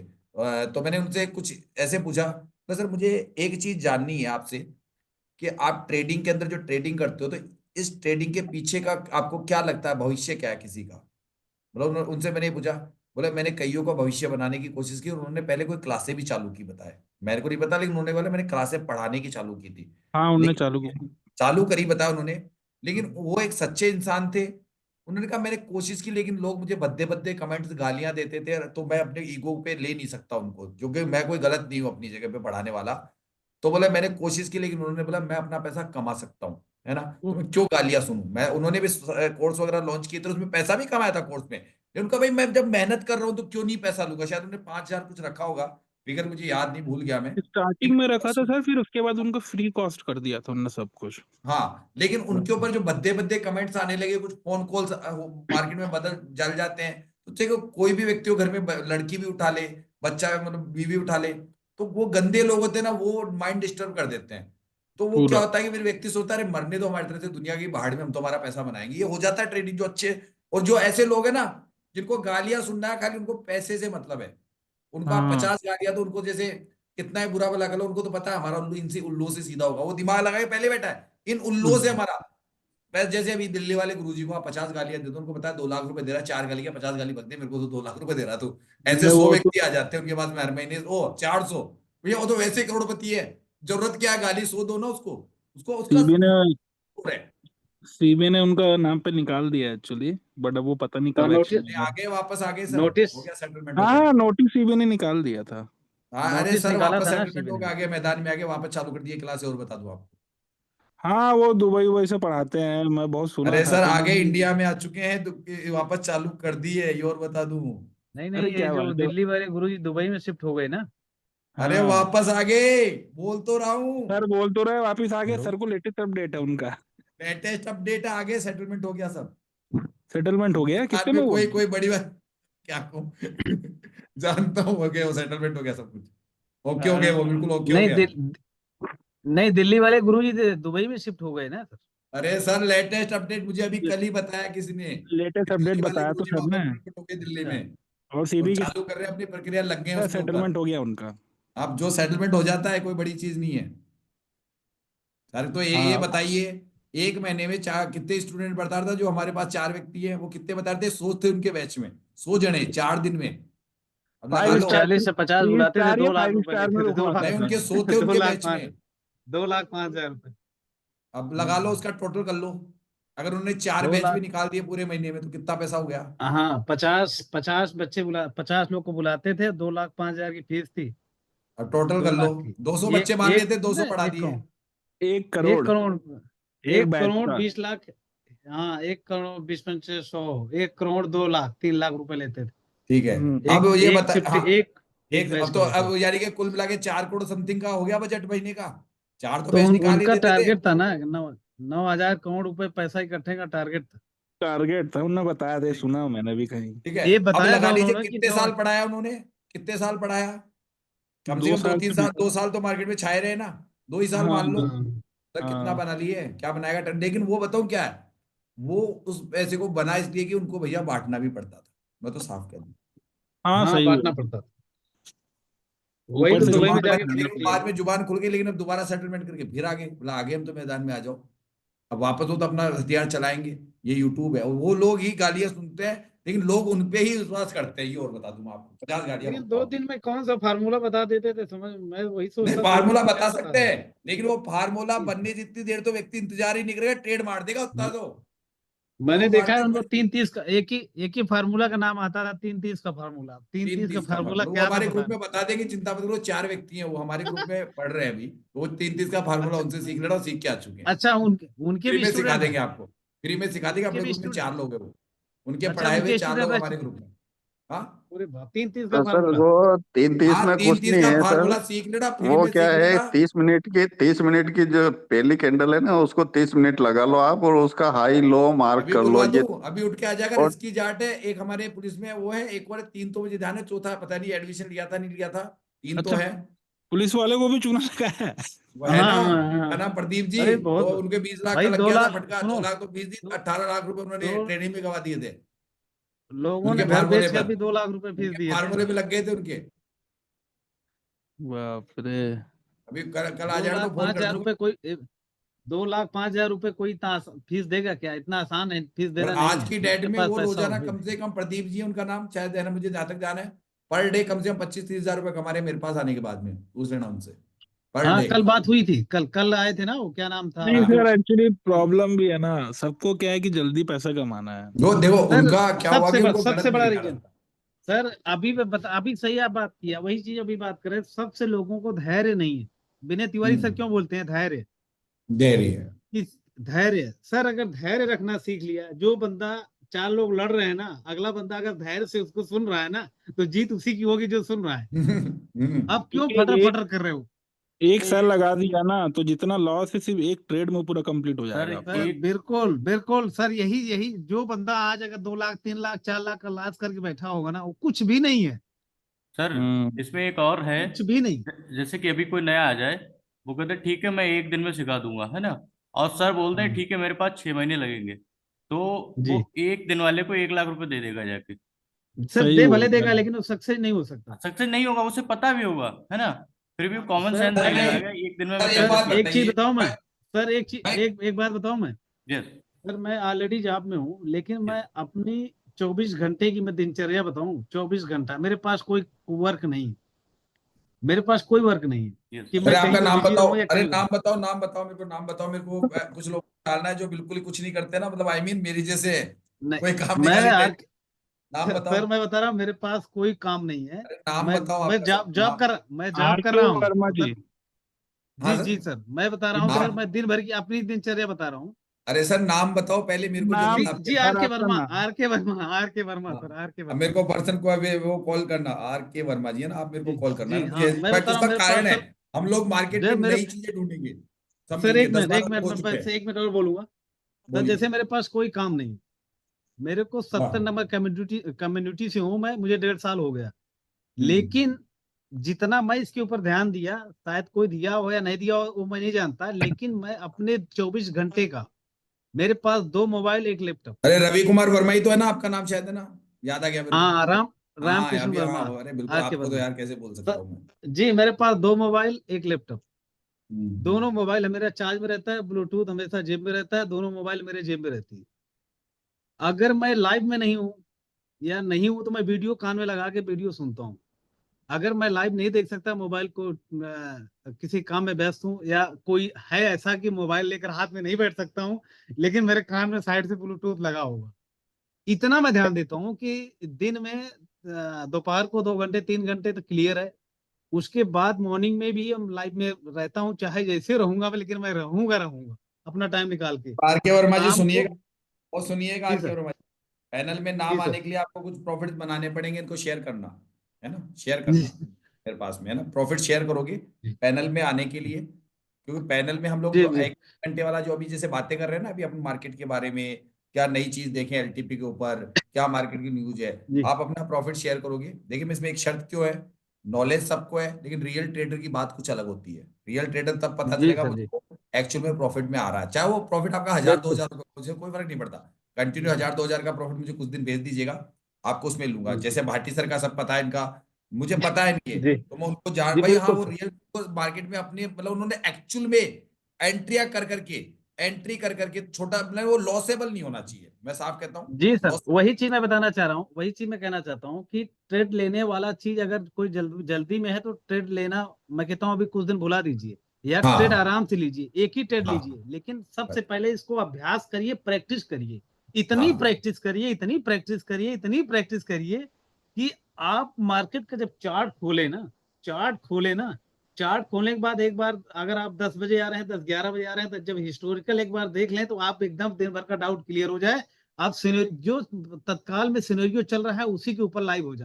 तो मैंने उनसे कुछ ऐसे पूछा, तो सर मुझे एक चीज जाननी है आपसे, कि आप ट्रेडिंग के अंदर जो ट्रेडिंग करते हो, तो इस ट्रेडिंग के पीछे का आपको क्या लगता है, भविष्य क्या है किसी का? मतलब उनसे मैंने ये पूछा। बोले मैंने कईयों का भविष्य बनाने की कोशिश की, और उन्होंने पहले कोई क्लासें भी चालू की, बताए, मेरे को नहीं पता, लेकिन उन्होंने बोला मैंने क्लासें पढ़ाने की चालू की थी। हाँ उनने चालू लेकिन किया। चालू करी, बताया उन्होंने। लेकिन वो एक सच्चे इंसान थे। उन्होंने कहा मैंने कोशिश की, लेकिन लोग मुझे भद्दे भद्दे कमेंट्स गालियां देते थे, तो मैं अपने ईगो पे ले नहीं सकता उनको, जो कि मैं कोई गलत नहीं हूँ अपनी जगह पे पढ़ाने वाला। तो बोला मैंने कोशिश की, लेकिन उन्होंने बोला मैं अपना पैसा कमा सकता हूँ, है ना, तो मैं क्यों गालियां सुनूं। मैं, उन्होंने भी कोर्स वगैरह लॉन्च किए थे, उसमें पैसा भी कमाया था कोर्स में, लेकिन उनका भाई मैं जब मेहनत कर रहा हूँ तो क्यों नहीं पैसा लूंगा। शायद उन्होंने 5,000 कुछ रखा होगा, फिगर मुझे याद नहीं, भूल गया मैं। स्टार्टिंग में रखा था सर, फिर उसके बाद उनको फ्री कॉस्ट कर दिया था उनने सब कुछ। हाँ, लेकिन उनके ऊपर जो भद्दे भद्दे कमेंट्स आने लगे, कुछ फोन कॉल्स मार्केट में बदल जल जाते हैं, तो देखो कोई भी व्यक्ति हो, घर में लड़की भी उठा ले, बच्चा मतलब बीवी उठा ले, तो वो गंदे लोग होते हैं ना, वो माइंड डिस्टर्ब कर देते हैं। तो वो क्या पूरा। होता है कि फिर व्यक्ति सोचता है अरे मरने दो हमारी तरह से दुनिया की भाड़ में, हम तो हमारा पैसा बनाएंगे, ये हो जाता है ट्रेडिंग जो अच्छे। और जो ऐसे लोग हैं ना, जिनको गालियां सुनना है, खाली उनको पैसे से मतलब है, उनको आप हाँ 50 गालियां तो उनको जैसे कितना ही बुरा भला कर लो, उनको तो पता है हमारा उल्लू इनसे उल्लू से सीधा होगा, वो दिमाग लगा के पहले बैठा है इन उल्लुओं से हमारा। बस जैसे अभी दिल्ली वाले गुरुजी को आप 50 गालियां दे दो, उनको पता है 2 लाख रुपए दे रहा है, 4 गाली का 50 गाली बनती है, मेरे को तो 2 लाख रुपए दे रहा तू। ऐसे मैं 100 वो तो व्यक्ति आ जाते हैं उनके पास में हर महीने, ओ 400, भैया वो तो वैसे ही करोड़पति है, जरूरत क्या है, गाली 100 दो ना उसको, उसको उसका सीबी ने है। सीबी ने उनका नाम पे निकाल दिया एक्चुअली, बट अब वो पता नहीं कब एक्शन नोटिस नहीं, लेगा। आगे वापस आ गए सर, नोटिस हो गया सेटलमेंट, हो गया। हाँ नोटिस सीबी ने निकाल दिया था। हाँ अरे नोटिस सर निकाला वापस था ना सेटलमेंट शिविर हो ने। गया, आगे मैदान में आगे वापस चालू कर दिए क्लास, और बता दूं आपको। हाँ वो दुबई वुबई से पढ़ाते हैं, मैं बहुत सुना अरे था सर तो आगे मैं। इंडिया में आ चुके हैं, तो वापस चालू कर दिए, ये और बता दूं। नहीं नहीं, अरे ये क्या जो बात है। दिल्ली वाले गुरुजी दुबई में शिफ्ट हो गए ना। अरे हाँ वापस आ गए, बोल तो रहा हूं। सर बोल तो रहे वापिस आ गए, हेलो। सर को लेटेस्ट अपडेट है उनका। लेटेस्ट अपडेट आगे सेटलमेंट हो गया सब। सेटलमेंट हो गया आज कितने में में हुआ? कोई कोई बड़ी बात क्या कहूं जानता हूं, हो गया वो, सेटलमेंट हो गया सब कुछ, ओके हो गया वो, बिल्कुल ओके हो नहीं गया। नहीं, दिल्ली वाले गुरुजी दुबई में शिफ्ट हो गए ना सर। अरे सर लेटेस्ट अपडेट मुझे अभी कल ही बताया किसी ने, कि लेटेस्ट अपडेट दिल्ली वाले बताया तो गुरुजी सर वहां ने। पर शिफ्ट हो गए दिल्ली अच्छा। में, और और सीबी की चालू कर रहे हैं, अपनी प्रक्रिया लग गए हैं उसके ऊपर। सेटलमेंट हो गया उनका। अब जो सेटलमेंट हो जाता है कोई बड़ी चीज नहीं है सर। तो ये हाँ बताइए, एक महीने में चार कितने स्टूडेंट बता रहा था, जो हमारे पास 4 व्यक्ति हैं, वो कितने बता रहे थे, 100 थे उनके बैच में, 100 जने 4 दिन में, अब लगा फाइव तीस लो। स्टार 40 से 50 थ्री बुलाते थे, स्टार या 2 लाख फाइव रुपए स्टार में लेते थे, दो रुकवा लाख नहीं, देते उनके हैं। 100 थे दो उनके लाख बैच पाँच में। 2 लाख 5 हजार रुपए। अब लगा लो उसका टोटल कर लो, अगर उन्होंने 4 दो बैच भी लाख निकाल दिए पूरे महीने में, तो कितना पैसा हो गया। हाँ, 50 बच्चे 50 लोग को बुलाते थे, 2 लाख 5 हजार की फीस थी। अब टोटल दो कर लो, लाख की 200 एक बच्चे मान लिए एक थे, 200 नहीं, पढ़ा एक दिए। करोड़। एक एक करोड़ करोड़ एक एक बैच करोड़ का। 20 लाख। हाँ, 1 करोड़ 20 पंचे 100, 1 करोड़ 2 लाख 3 लाख रुपए लेते थे। ठीक है। अब एक ये एक बता, शिफ्ट हाँ, एक एक, बैच अब तो का होता अब था। यानी कि कुल मिला के 4 करोड़ समथिंग का हो गया बजट महीने का, 4 तो तो बैच निकाल ही उनका देते थे। टारगेट था ना, 9 हजार करोड़ रुपए पैसा इकट्ठे का टारगेट था। टारगेट था, उन्होंने बताया था, सुना मैंने भी कहीं। ठीक है, ये अब बताया लगा था लीजिए उन्होंने कि कितने जो साल पढ़ाया उन्होंने, कितने साल पढ़ाया, कम से 2 कम साल 2-3 से साल, भी। 2 साल तो मार्केट में छाए रहे ना, 2 ही साल हाँ मान लो, हाँ, तो कितना हाँ बना लिए, क्या बनाएगा लेकिन वो बताऊं क्या है, वो उस पैसे को बना इसलिए कि उनको भैया बांटना भी पड़ता था, मैं तो साफ कह दूं। हाँ, हाँ, सही बांटना है। पड़ता था। वही ऊपर तो से दुबई में जुबान जाके बंद प्रूव थी, किया। बाद में जुबान खुल गई, लेकिन अब दोबारा सेटलमेंट करके फिर आगे बोला आगे हम तो मैदान में आ जाओ, अब वापस हो तो अपना हथियार चलाएंगे। ये यूट्यूब है, वो लोग ही गालियां सुनते हैं, लेकिन लोग उनपे ही विश्वास करते हैं। ये और बता दूं मैं आपको, 50 गालियां लेकिन बकता 2 दिन में कौन सा फार्मूला बता देते थे, समझ मैं वही नहीं, सोचता 2 दिन फार्मूला में क्या बता बता सकते देते। हैं, लेकिन वो फार्मूला बनने जितनी देर तो व्यक्ति इंतजार ही नहीं करेगा, ट्रेड मार देगा उतना तो मैंने वो देखा है मारते उनको हैं। 3-30 का एक ही फार्मूला का नाम आता था, 3-30 का फार्मूला, तीन तीन तीस का तीस का फार्मूला फार्मूला वो क्या था हमारे पता ग्रुप नहीं। में बता देंगे, चिंता मत करो, 4 व्यक्ति हैं वो हमारे ग्रुप में पढ़ रहे हैं अभी, तो वो 3-30 का फार्मूला अच्छा, उनसे सीख लेना, और सीख के आ चुके हैं। अच्छा, उनके उनके फ्री भी में सिखा स्टूडेंट देंगे हैं। आपको, फ्री में सिखा देंगे, उनके अपने भी ग्रुप में स्टूडेंट, 4 लोग हैं वो, उनके अच्छा, पढ़ाए हुए उनके 4 स्टूडेंट लोग रह हमारे चुके ग्रुप हैं। में। हाँ पूरे 3-30 का सर फार्मूला। वो 30 हाँ, में तीन कुछ तीस नहीं का है सर। फार्मूला सीख लेना, फ्री वो में क्या सीख है, लेना। 30 मिनट की जो पहली कैंडल है ना, उसको 30 मिनट लगा लो आप, और उसका हाई लो मार्क अभी कर लो बुलवा ये। दूं, अभी उठ के आ जाएगा। और रिस्की जाट है एक, हमारे पुलिस में वो है एक, और 3 तो मुझे ध्यान है, चौथा पता नहीं एडमिशन लिया था नहीं लिया था, 3 तो अच्छा, है। पुलिस वाले को भी चुना रखा है। वो हाँ, है ना, हाँ, क्या हाँ। नाम, प्रदीप जी, अरे वो बहुत। उनके 20 लाख का भाई लग दो गया था लाख फटका, 2 सुनो, लाख तो फीस दी, दो, 18 लाख रुपए उन्होंने दो ट्रेनिंग में गवा दिए थे लोगों ने उनके घर फार्मूले बेच कर पर, भी 2 लाख रुपए फीस उनके दिए थे। फार्मूले पे लग गए थे उनके। बाप रे। अभी कल आ दो जाएगा लाख तो फोन पांच कर हजार दूंगा। रुपए कोई 2,05,000 रुपए कोई इतना फीस देगा क्या? इतना आसान है फीस और देना, नहीं आज है की डेट जिसके में पास वो पैसा हो रोजाना फिर। कम से कम, प्रदीप जी उनका नाम शायद है ना, मुझे जहां तक ध्यान है, पर डे कम से कम 25-30 हजार रुपए कमा रहे हैं मेरे पास आने के बाद में, पूछ लेना उनसे, पर हाँ, डे। कल बात हुई थी, कल कल आए थे ना, वो क्या नाम था? नहीं हाँ, सर, एक्चुअली प्रॉब्लम भी है ना, सबको क्या है कि जल्दी पैसा कमाना है। वो देखो सर, उनका क्या हुआ कि उनको सबसे गलत बड़ा मिल गया रीजन, रास्ता। सर अभी सही आप बात किया, वही चीज अभी बात करें, सबसे लोगों को धैर्य नहीं है। विनय तिवारी सर हम्म, क्यों बोलते हैं धैर्य? दे रही है। कि धैर्य, सर अगर धैर्य रखना सीख लिया, जो बंदा 4 लोग लड़ रहे हैं ना, अगला बंदा अगर धैर्य से उसको सुन रहा है ना, तो जीत उसी की होगी जो सुन रहा है। आप क्यों क्योंकि फटर एक फटर कर रहे हो? एक साल लगा दिया ना, तो जितना लॉस है सिर्फ एक ट्रेड में पूरा कंप्लीट हो सर जाएगा आपका। सर एक बिल्कुल बिल्कुल सर, यही जो बंदा आज अगर 2 लाख 3 लाख 4 लाख का लाज करके बैठा होगा ना, वो कुछ भी नहीं है, सर हम्म। इसमें एक और है। कुछ भी नहीं। जैसे कि अभी कोई नया आ जाए, वो कहते हैं ठीक है मैं एक दिन में सिखा दूंगा, है ना। और सर बोलते हैं हाँ, ठीक है मेरे पास 6 महीने लगेंगे। तो जी, वो एक दिन वाले को 1 लाख रुपए दे देगा जाके। सर सही दे बोल भले रहे देगा, हैं। लेकिन वो सक्सेस नहीं हो सकता। सक्सेस नहीं होगा, उसे पता भी होगा, है ना। फिर भी कॉमन सर सेंस नहीं नहीं, लगाएगा, एक दिन में मैं सर एक कैसे सर बात सिखा एक दूं। चीज बताइए, बताऊं मैं, मैं सर एक चीज, मैं एक बात बताऊं मैं, यस। सर मैं ऑलरेडी जॉब में हूँ, लेकिन मैं अपनी 24 घंटे की मैं दिनचर्या बताऊं, 24 घंटा मेरे पास कोई वर्क नहीं है, मेरे पास कोई वर्क नहीं है यस। कि अरे मैं कहीं आपका पे नाम बिजी बताओ, रहूं या अरे कहीं रहूं। नाम बताओ, नाम बताओ मेरे को, नाम बताओ मेरे को, कुछ लोग डालना है जो बिल्कुल ही कुछ नहीं करते ना, मतलब आई मीन मेरी जैसे है, कोई काम नहीं, मैं निकाली यार, टाइप। नाम बताओ, सर मैं बता रहा हूँ, मेरे पास कोई काम नहीं है। अरे नाम मैं बताओ मैं आपका सर, नाम। जॉब आर कर के रहा हूँ वर्मा सर। जी। हाँ जी सर, जी सर, मैं बता रहा हूँ सर, नाम, मैं दिन भर की अपनी दिनचर्या बता रहा हूँ। अरे सर नाम बताओ पहले मेरे को, नाम, जरूरत जी आपके जी, नाम। आर सर के आपका वर्मा, नाम। आर के वर्मा हाँ, सर, आर के अब वर्मा। मेरे को पर्सन को अभी वो कॉल करना, R K वर्मा जी है ना, आप मेरे को जी कॉल करना है जी, ना हाँ, मुझे, मैं बट बता रहा उसका हूँ मेरे कारण पास है, सर, हम लोग मार्केट में जब मेरे नई चीजें ढूंढेंगे, सब सर मिलके एक 10 मिनट, 12 लोग हो मैं चुके बस हैं। 1 मिनट और बोलूंगा। सर बोलिए। जैसे मेरे पास कोई काम नहीं है, मेरे को 70 नंबर हाँ, कम्युनिटी से हूँ मैं, मुझे 1.5 साल हो गया, हम्म, लेकिन जितना मैं इसके ऊपर ध्यान दिया, शायद कोई दिया हो या नहीं दिया हो वो मैं नहीं जानता, लेकिन मैं अपने 24 घंटे का, मेरे पास 2 मोबाइल, एक लैपटॉप। अरे रवि कुमार वर्मा ही तो है ना आपका नाम, शायद है ना, याद आ गया मेरे को। हाँ, हाँ रामकृष्ण अभी, वर्मा, हाँ अरे बिल्कुल, आर के आपको तो वर्मा। यार कैसे बोल सकता सर हूँ मैं। जी, मेरे पास 2 मोबाइल, एक लैपटॉप, हम्म, दोनों मोबाइल है मेरा चार्ज में रहता है, ब्लूटूथ हमेशा जेब में रहता है, दोनों मोबाइल मेरे जेब में रहती है। अगर मैं लाइव में नहीं हूँ या नहीं हूँ, तो मैं वीडियो कान में लगा के वीडियो सुनता हूँ। अगर मैं लाइव नहीं देख सकता मोबाइल को, किसी काम में व्यस्त हूँ, या कोई है ऐसा कि मोबाइल लेकर हाथ में नहीं बैठ सकता हूँ, लेकिन मेरे कान में साइड से ब्लूटूथ लगा होगा, इतना मैं ध्यान देता हूँ कि दिन में दोपहर को 2 घंटे 3 घंटे तो क्लियर है। उसके बाद मॉर्निंग में भी हम लाइव में रहता हूँ, चाहे जैसे रहूंगा मैं, लेकिन मैं रहूंगा अपना टाइम निकाल के। R K वर्मा जी शाम को, सुनिएगा, और सुनिएगा जी R K सर, वर्मा जी, पैनल में जी नाम सर, आने के लिए आपको कुछ प्रॉफिट बनाने पड़ेंगे, इनको शेयर करना है ना, शेयर जी करना मेरे पास में है ना, प्रॉफिट शेयर करोगे पैनल में आने के लिए, क्योंकि पैनल में हम लोग जी जो जी, 1 घंटे वाला जो अभी जैसे बातें कर रहे हैं ना, अभी अपन मार्केट के बारे में, क्या नई चीज देखें एलटीपी के ऊपर, क्या मार्केट की न्यूज है, जी आप अपना प्रॉफिट शेयर करोगे। देखिए मैं इसमें एक शर्त क्यों है, नॉलेज सबको है लेकिन रियल ट्रेडर की बात कुछ अलग होती है। रियल ट्रेडर तब पता जी चलेगा सर जी उसको एक्चुअल में प्रॉफिट में आ रहा है, चाहे वो प्रॉफिट आपका 1000 बिल्कुल 2000 रुपये, मुझे कोई फर्क नहीं पड़ता। कंटिन्यू 1000 2000 का प्रॉफिट मुझे कुछ दिन भेज दीजिएगा, आपको उसमें लूंगा। जैसे भाटी सर का सब पता है इनका, मुझे पता है इनके, जी तो मैं उनको जान जी भाई, हाँ बिल्कुल वो सर रियल मार्केट में अपने मतलब उन्होंने एक्चुअल में एंट्रिया कर करके एंट्री कर करके छोटा मतलब वो लॉसेबल नहीं होना चाहिए, मैं साफ कहता हूँ। जी सर लॉस वही चीज मैं बताना चाह रहा हूँ, वही चीज मैं कहना चाहता हूँ कि ट्रेड लेने वाला चीज अगर कोई जल्दी में है तो ट्रेड लेना मैं कहता हूँ अभी कुछ दिन भुला दीजिए, या ट्रेड हाँ आराम से लीजिए, एक ही ट्रेड हाँ लीजिए, लेकिन सबसे पहले इसको अभ्यास करिए, प्रैक्टिस करिए, इतनी हाँ प्रैक्टिस करिए, इतनी प्रैक्टिस करिए, इतनी प्रैक्टिस करिए कि आप मार्केट का जब चार्ट खोलने के बाद एक बार अगर आप 10 बजे आ रहे हैं, 10-11 बजे आ रहे हैं, तो जब हिस्टोरिकल एक बार देख लें तो आप एकदम दिन भर का डाउट क्लियर हो जाए, आप जो तत्काल में सिनेरियो चल रहा है उसी के ऊपर लाइव हो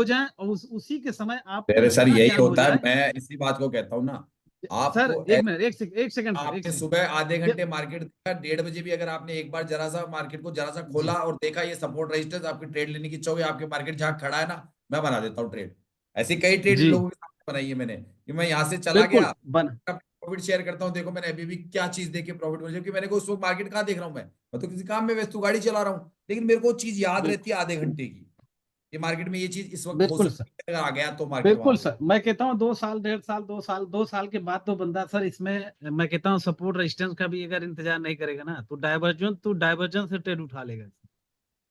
जाए और उसी के समय आपको तेरे सर इतना यही ज्ञान हो होता है, जाए। मैं इसी बात को कहता हूँ ना सर आपको। एक मिनट, एक सेकंड सर, एक आपने सेकंड। सुबह आधे ये- घंटे मार्केट देखा, 1:30 बजे भी अगर आपने एक बार जरा सा मार्केट को जरा सा खोला जी और देखा ये सपोर्ट रेजिस्टेंस, आपकी ट्रेड लेने की इच्छा हुई, आपके मार्केट जहां खड़ा है ना, मैं बना देता हूँ ट्रेड। ऐसी कई ट्रेड जी लोगों के सामने बनाई है मैंने, कि मैं यहाँ से चला बिल्कुल गया, बन प्रॉफिट शेयर करता हूँ, देखो मैंने अभी भी क्या चीज देखी प्रॉफिट में, जबकि मैंने को उस वक्त मार्केट कहाँ देख रहा हूँ, मैं तो किसी काम में व्यस्त हूँ, गाड़ी चला रहा हूँ, लेकिन मेरे को चीज याद रहती बिल्कुल है आधे घंटे की, ये मार्केट में ये चीज इस वक्त हो बिल्कुल सर, सकती है, अगर आ गया तो मार्केट वहां बिल्कुल पे। सर, मैं कहता हूँ 2 साल 1.5 साल 2 साल के बाद तो बंदा सर इसमें मैं कहता हूँ सपोर्ट रेजिस्टेंस का भी अगर इंतजार नहीं करेगा ना तो डाइवर्जन से ट्रेड उठा लेगा,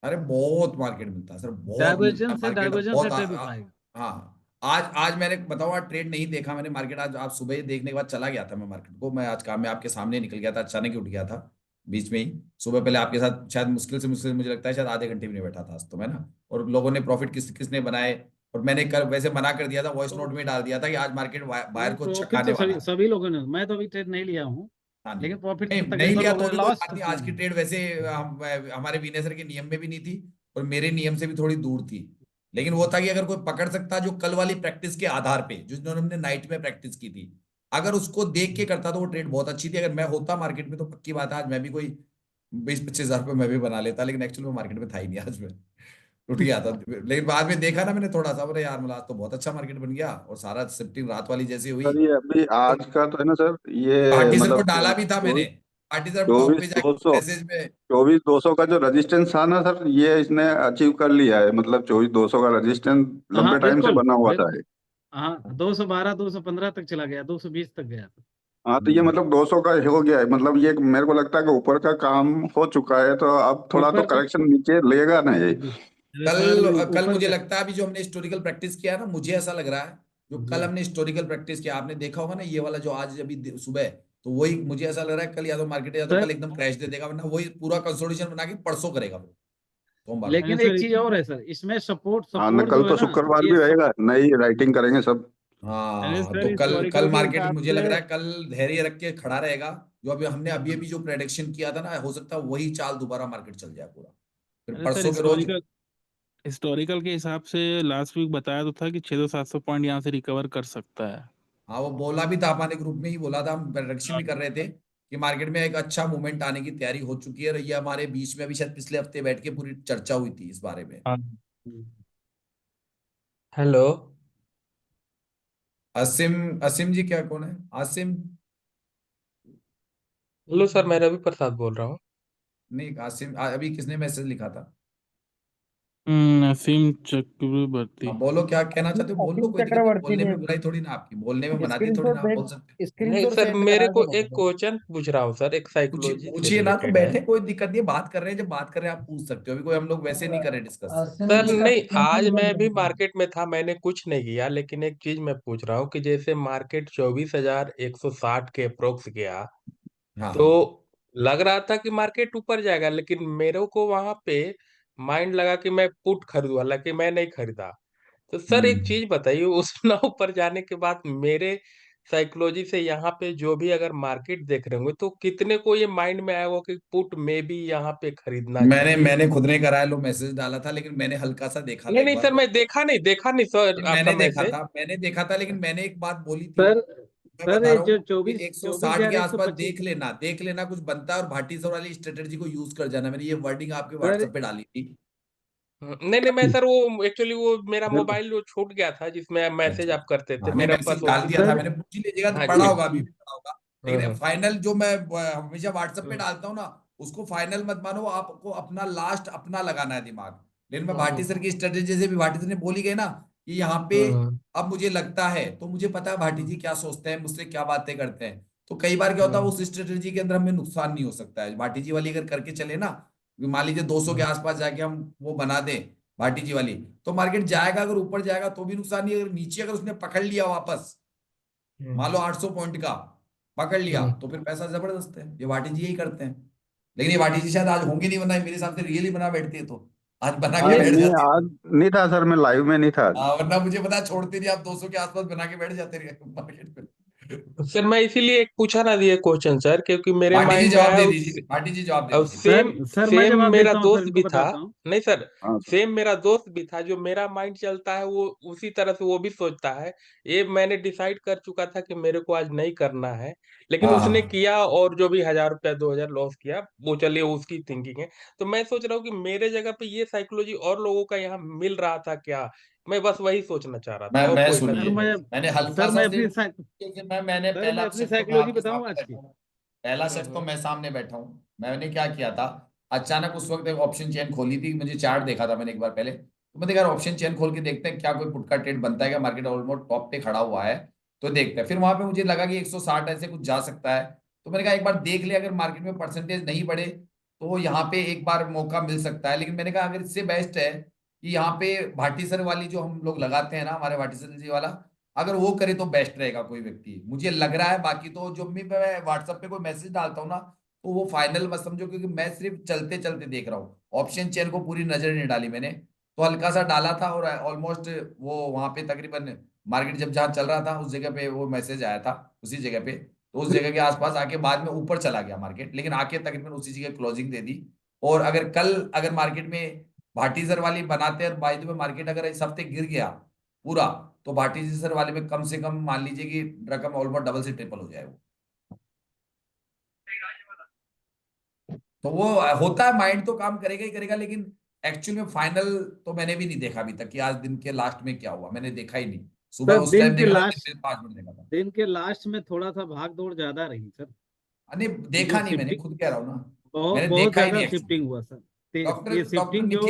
अरे बहुत मार्केट मिलता है सर, बहुत मिलता है मार्केट, डाइवर्जन से बहुत ट्रेड उठाएगा। हाँ। आज आज मैंने बताऊँ, आज ट्रेड नहीं देखा मैंने मार्केट, आज आप सुबह ही देखने के बाद चला गया था मैं मार्केट को, मैं आज काम में आपके सामने निकल गया था, अचानक ही उठ गया था बीच में ही। सुबह पहले आपके साथ शायद मुश्किल से मुझे लगता है शायद आधे घंटे भी नहीं बैठा था आज तो मैं ना, और लोगों ने प्रॉफिट किसने बनाए, और मैंने कल वैसे मना कर दिया था, वॉइस नोट में डाल दिया था कि आज मार्केट बाहर को प्रॉफिट छकाने तो वाला सभी है। सभी लोगों ने, मैं तो अभी ट्रेड नहीं लिया हूँ, हाँ जी, लेकिन प्रॉफिट नहीं तो नहीं तकरीबन लिया लोगों तो ने भी कोई लॉस बात तो नहीं, किए आज की हैं। ट्रेड वैसे हमारे विनय सर के नियम में भी नहीं थी, और मेरे नियम से भी थोड़ी दूर थी। लेकिन वो था कि अगर कोई पकड़ सकता, जो कल वाली प्रैक्टिस के आधार पे जो जिन्होंने हमने नाइट में प्रैक्टिस की थी, अगर उसको देख के करता तो वो ट्रेड बहुत अच्छी थी। अगर मैं होता मार्केट में तो पक्की बात है आज मैं भी कोई 20-25 हजार रुपये मैं भी बना लेता, लेकिन एक्चुअली में मार्केट में था ही नहीं आज में, टूट गया था। लेकिन बाद में देखा ना मैंने थोड़ा सा, बोले यार मतलब आज तो बहुत अच्छा मार्केट बन गया, और सारा शिफ्टिंग रात वाली जैसी हुई। सर ये अभी आज का तो है ना सर, ये पार्टी सर को मतलब डाला भी था मैंने, पार्टी सर टॉप पे 24,200, जाके मैसेज में। 24,200 का जो रेजिस्टेंस था ना सर, ये इसने अचीव कर लिया है, मतलब 24,200 का रेजिस्टेंस हाँ लंबे टाइम से बिल्कुल बना हुआ था। बिल्कुल, हाँ 212 215 तक चला गया, 220 तक गया। हाँ तो ये मतलब 200 का हो गया है, मतलब ये मेरे को लगता है कि ऊपर का काम हो चुका है, तो अब थोड़ा तो ऊपर का करेक्शन नीचे लेगा ना ये। अरे सर कल कल ऊपर मुझे का लगता है अभी जो हमने हिस्टोरिकल प्रैक्टिस किया है ना, मुझे ऐसा लग रहा है जो जी कल हमने हिस्टोरिकल प्रैक्टिस किया, आपने देखा होगा ना ये वाला जो आज अभी सुबह, तो वही मुझे ऐसा लग रहा है कल या तो मार्केट या तो सर, कल एकदम क्रैश दे देगा, वरना वही पूरा कंसोलिडेशन बना के परसों करेगा वो, सोमवार को। लेकिन सर एक चीज और है सर, इसमें सपोर्ट हाँ न, सपोर्ट कल जो है तो ना शुक्रवार ये भी सब। रहेगा, नई राइटिंग करेंगे सब। अरे हाँ सर तो कल कल हिस्टोरिकल के मार्केट हिसाब मुझे लग से, रहा है कल धैर्य रख के खड़ा रहेगा, जो अभी हमने अभी जो प्रेडिक्शन किया था ना, हो सकता है वही चाल दोबारा मार्केट चल जाए पूरा, फिर अरे सर परसों के रोज। हिस्टोरिकल के हिसाब से लास्ट वीक बताया तो था कि 600-700 पॉइंट यहाँ से रिकवर कर सकता है। हाँ वो बोला भी था, हमारे ग्रुप में ही बोला था, हम प्रेडिक्शन भी कर रहे थे कि मार्केट में एक अच्छा मूवमेंट आने की तैयारी हो चुकी है, और ये हमारे बीच में अभी शायद पिछले हफ्ते बैठ के पूरी चर्चा हुई थी इस बारे में। हाँ। हेलो। असीम, असीम जी क्या कौन है आसिम? हेलो सर, मैं रवि प्रसाद बोल रहा हूँ। नहीं आसिम, अभी किसने मैसेज लिखा था? नसीम चक्रवर्ती। हाँ बोलो क्या कहना चाहते हो, बोल लो, असीम कोई दिक्कत नहीं, चक्रवर्ती बोलने ने में बुराई थोड़ी ना, आपकी बोलने में बनाती थोड़ी स्क्रीनशॉट ना, आप बोल सकते हो। भेज नहीं स्क्रीनशॉट सर, सेंड मेरे करा को दो एक मेरे को। क्वेश्चन पूछ रहा हूँ सर, एक पूछिए साइकोलॉजी से पूछिए ना, तो रिलेटेड है। बैठे कोई दिक्कत नहीं है, बात कर रहे हैं, जब बात कर रहे हैं आप पूछ सकते हो, अभी कोई हम लोग वैसे नहीं कर रहे डिस्कस। आसिम सर जी का नहीं, आज स्क्रीनशॉट मैं भेज भी दो। मार्केट में था, मैंने कुछ नहीं किया, लेकिन एक चीज मैं पूछ रहा हूँ कि जैसे मार्केट 24,160 के अप्रोक्स गया, हाँ तो हाँ। लग रहा था कि मार्केट ऊपर जाएगा, लेकिन मेरे को वहां पे माइंड लगा कि मैं पुट खरीदूं, हालांकि मैं नहीं खरीदा। तो सर एक हम्म। चीज बताइए, उस ना ऊपर जाने के बाद मेरे साइकोलॉजी से यहाँ पे जो भी अगर मार्केट देख रहे होंगे तो कितने को ये माइंड में आया होगा कि पुट में भी यहाँ पे खरीदना मैंने चाहिए। मैंने खुद ने कराया, लो मैसेज डाला था, लेकिन मैंने हल्का सा देखा था नहीं एक नहीं बार सर, तो। मैं देखा नहीं सर नहीं, आपका मैंने देखा मैसेज। था, मैंने देखा था, लेकिन मैंने एक बात बोली थी सर मैं सर बता ये रहा जो हूँ कि 160 के 24,125 आसपास देख लेना कुछ बनता है और भाटी सर वाली स्ट्रेटेजी को यूज कर जाना। मैंने ये वर्डिंग आपके सर व्हाट्सएप पे डाली थी। नहीं नहीं, मैं सर वो एक्चुअली वो मेरा सर मोबाइल वो छूट गया था जिसमें मैसेज अच्छा, आप करते थे, हाँ नहीं मेरे पास मैसेज वो डाल दिया था सर मैंने, पूछ ही लीजिएगा तो हाँ पढ़ा जी। होगा, अभी भी पढ़ा होगा। लेकिन हम्म फाइनल जो मैं हमेशा व्हाट्सएप पे हम्म डालता हूँ ना, उसको फाइनल मत मानो, आपको अपना लास्ट अपना लगाना है दिमाग। लेकिन मैं भाटी हम्म सर की स्ट्रेटेजी से भी भाटी सर ने बोली गई ना कि यहाँ पे हम्म अब मुझे लगता है, तो मुझे पता है भाटी जी क्या सोचते हैं, मुझसे क्या बातें करते हैं। तो कई बार क्या होता है हम्म उस स्ट्रेटेजी के अंदर हमें नुकसान नहीं हो सकता है। भाटी जी वाली अगर करके चले ना, मान लीजिए 200 के आसपास जाके हम वो बना दें भाटी जी वाली, तो मार्केट जाएगा, अगर ऊपर जाएगा तो भी नुकसान नहीं है, अगर नीचे अगर उसने पकड़ लिया वापस, मान लो 800 पॉइंट का पकड़ लिया, हम्म। तो फिर पैसा जबरदस्त है। ये भाटी जी यही करते हैं। लेकिन ये भाटी जी शायद आज होंगे नहीं, बना मेरे हिसाब से रियली बना बैठती है, तो आज बना के आज ये बैठ नहीं, जाती है। आज नहीं था सर, मैं लाइव में नहीं था आज। वरना मुझे पता है छोड़ते नहीं, आप 200 के आसपास बना के बैठ जाते रहे मार्केट में। सर मैं इसीलिए एक पूछा ना ये क्वेश्चन सर, क्योंकि मेरे भाटी जी माइंड में जवाब आया दे उस दीजिए, भाटी जी जवाब दे और दीजिए। सेम सर मैं सेम जवाब मेरा देता हूँ सर, दोस्त इनको भी था। बताता हूँ। नहीं सर, हाँ सर। सेम मेरा दोस्त भी था, जो मेरा माइंड चलता है वो उसी तरह से वो भी सोचता है। ये मैंने डिसाइड कर चुका था कि मेरे को आज नहीं करना है, लेकिन हाँ उसने हाँ, किया और जो भी 1,000 रुपया 2,000 लॉस किया वो चलिए उसकी थिंकिंग है। तो मैं सोच रहा हूँ कि मेरे जगह पे ये साइकोलॉजी और लोगों का यहाँ मिल रहा था क्या, मैं बस वही सोचना चाह रहा था, और मैं कोई सा सर नहीं सुनिए, है। मैं मैंने हल्का सर सा मैं सिर्फ, अपनी क्योंकि मैंने सर पहला मैं अपनी सेट तो मैं साइकोलॉजी आपके बताऊं सामने आज बैठा की। हूँ, पहला सेट तो हम्म मैं सामने बैठा हूँ। मैंने क्या किया था, अचानक उस वक्त एक ऑप्शन चेन खोली थी, मुझे चार्ट देखा था मैंने एक बार पहले, तो मैंने कहा ऑप्शन चेन खोल के देखते हैं क्या कोई पुट का ट्रेड बनता है क्या, मार्केट ऑलमोस्ट टॉप पे खड़ा हुआ है, तो देखते हैं। फिर वहां पे मुझे लगा कि 160 ऐसे कुछ जा सकता है, तो मैंने कहा एक बार देख ले, अगर मार्केट में परसेंटेज नहीं बढ़े तो यहाँ पे एक बार मौका मिल सकता है। लेकिन मैंने कहा अगर इससे बेस्ट है कि यहाँ पे भाटी सर वाली जो हम लोग लगाते हैं ना, हमारे भाटी सर जी वाला, अगर वो करे तो बेस्ट रहेगा कोई व्यक्ति, मुझे लग रहा है। बाकी तो जो भी मैं व्हाट्सएप पे कोई मैसेज डालता हूँ ना, तो वो फाइनल मत समझो, क्योंकि मैं सिर्फ चलते चलते देख रहा हूँ, ऑप्शन चेन को पूरी नजर नहीं डाली मैंने। तो हल्का सा डाला था और ऑलमोस्ट वो वहां पे तकरीबन मार्केट जब जहां चल रहा था उस जगह पे वो मैसेज आया था, उसी जगह पे, तो उस जगह के आसपास आके बाद में ऊपर चला गया मार्केट, लेकिन आके तकरीबन उसी जगह क्लोजिंग दे दी। और अगर कल अगर मार्केट में भाटीजर वाली बनाते हैं, बाय द वे मार्केट अगर इस हफ्ते गिर गया पूरा, तो भाटीजर वाले में कम से कम मान लीजिए कि रकम ऑलमोस्ट डबल से ट्रिपल हो जाए वो। तो वो होता है, माइंड तो काम करेगा ही करेगा, लेकिन एक्चुअल में फाइनल तो मैंने भी नहीं देखा अभी तक कि आज दिन के लास्ट में क्या हुआ, मैंने देखा ही नहीं। सुबह सर उस टाइम देखा था, दिन में 5 मिनट देखा था। दिन के लास्ट में थोड़ा सा भाग दौड़ ज्यादा रही सर। नहीं ये जो देखा नहीं, मैंने शिफ्टिंग, खुद कह रहा हूँ ना, बहुत मैंने बहुत देखा ही ज्यादा नहीं एक्चुअली। शिफ्टिंग हुआ सर। डॉक्टर ये डॉक्टर शिफ्टिंग जो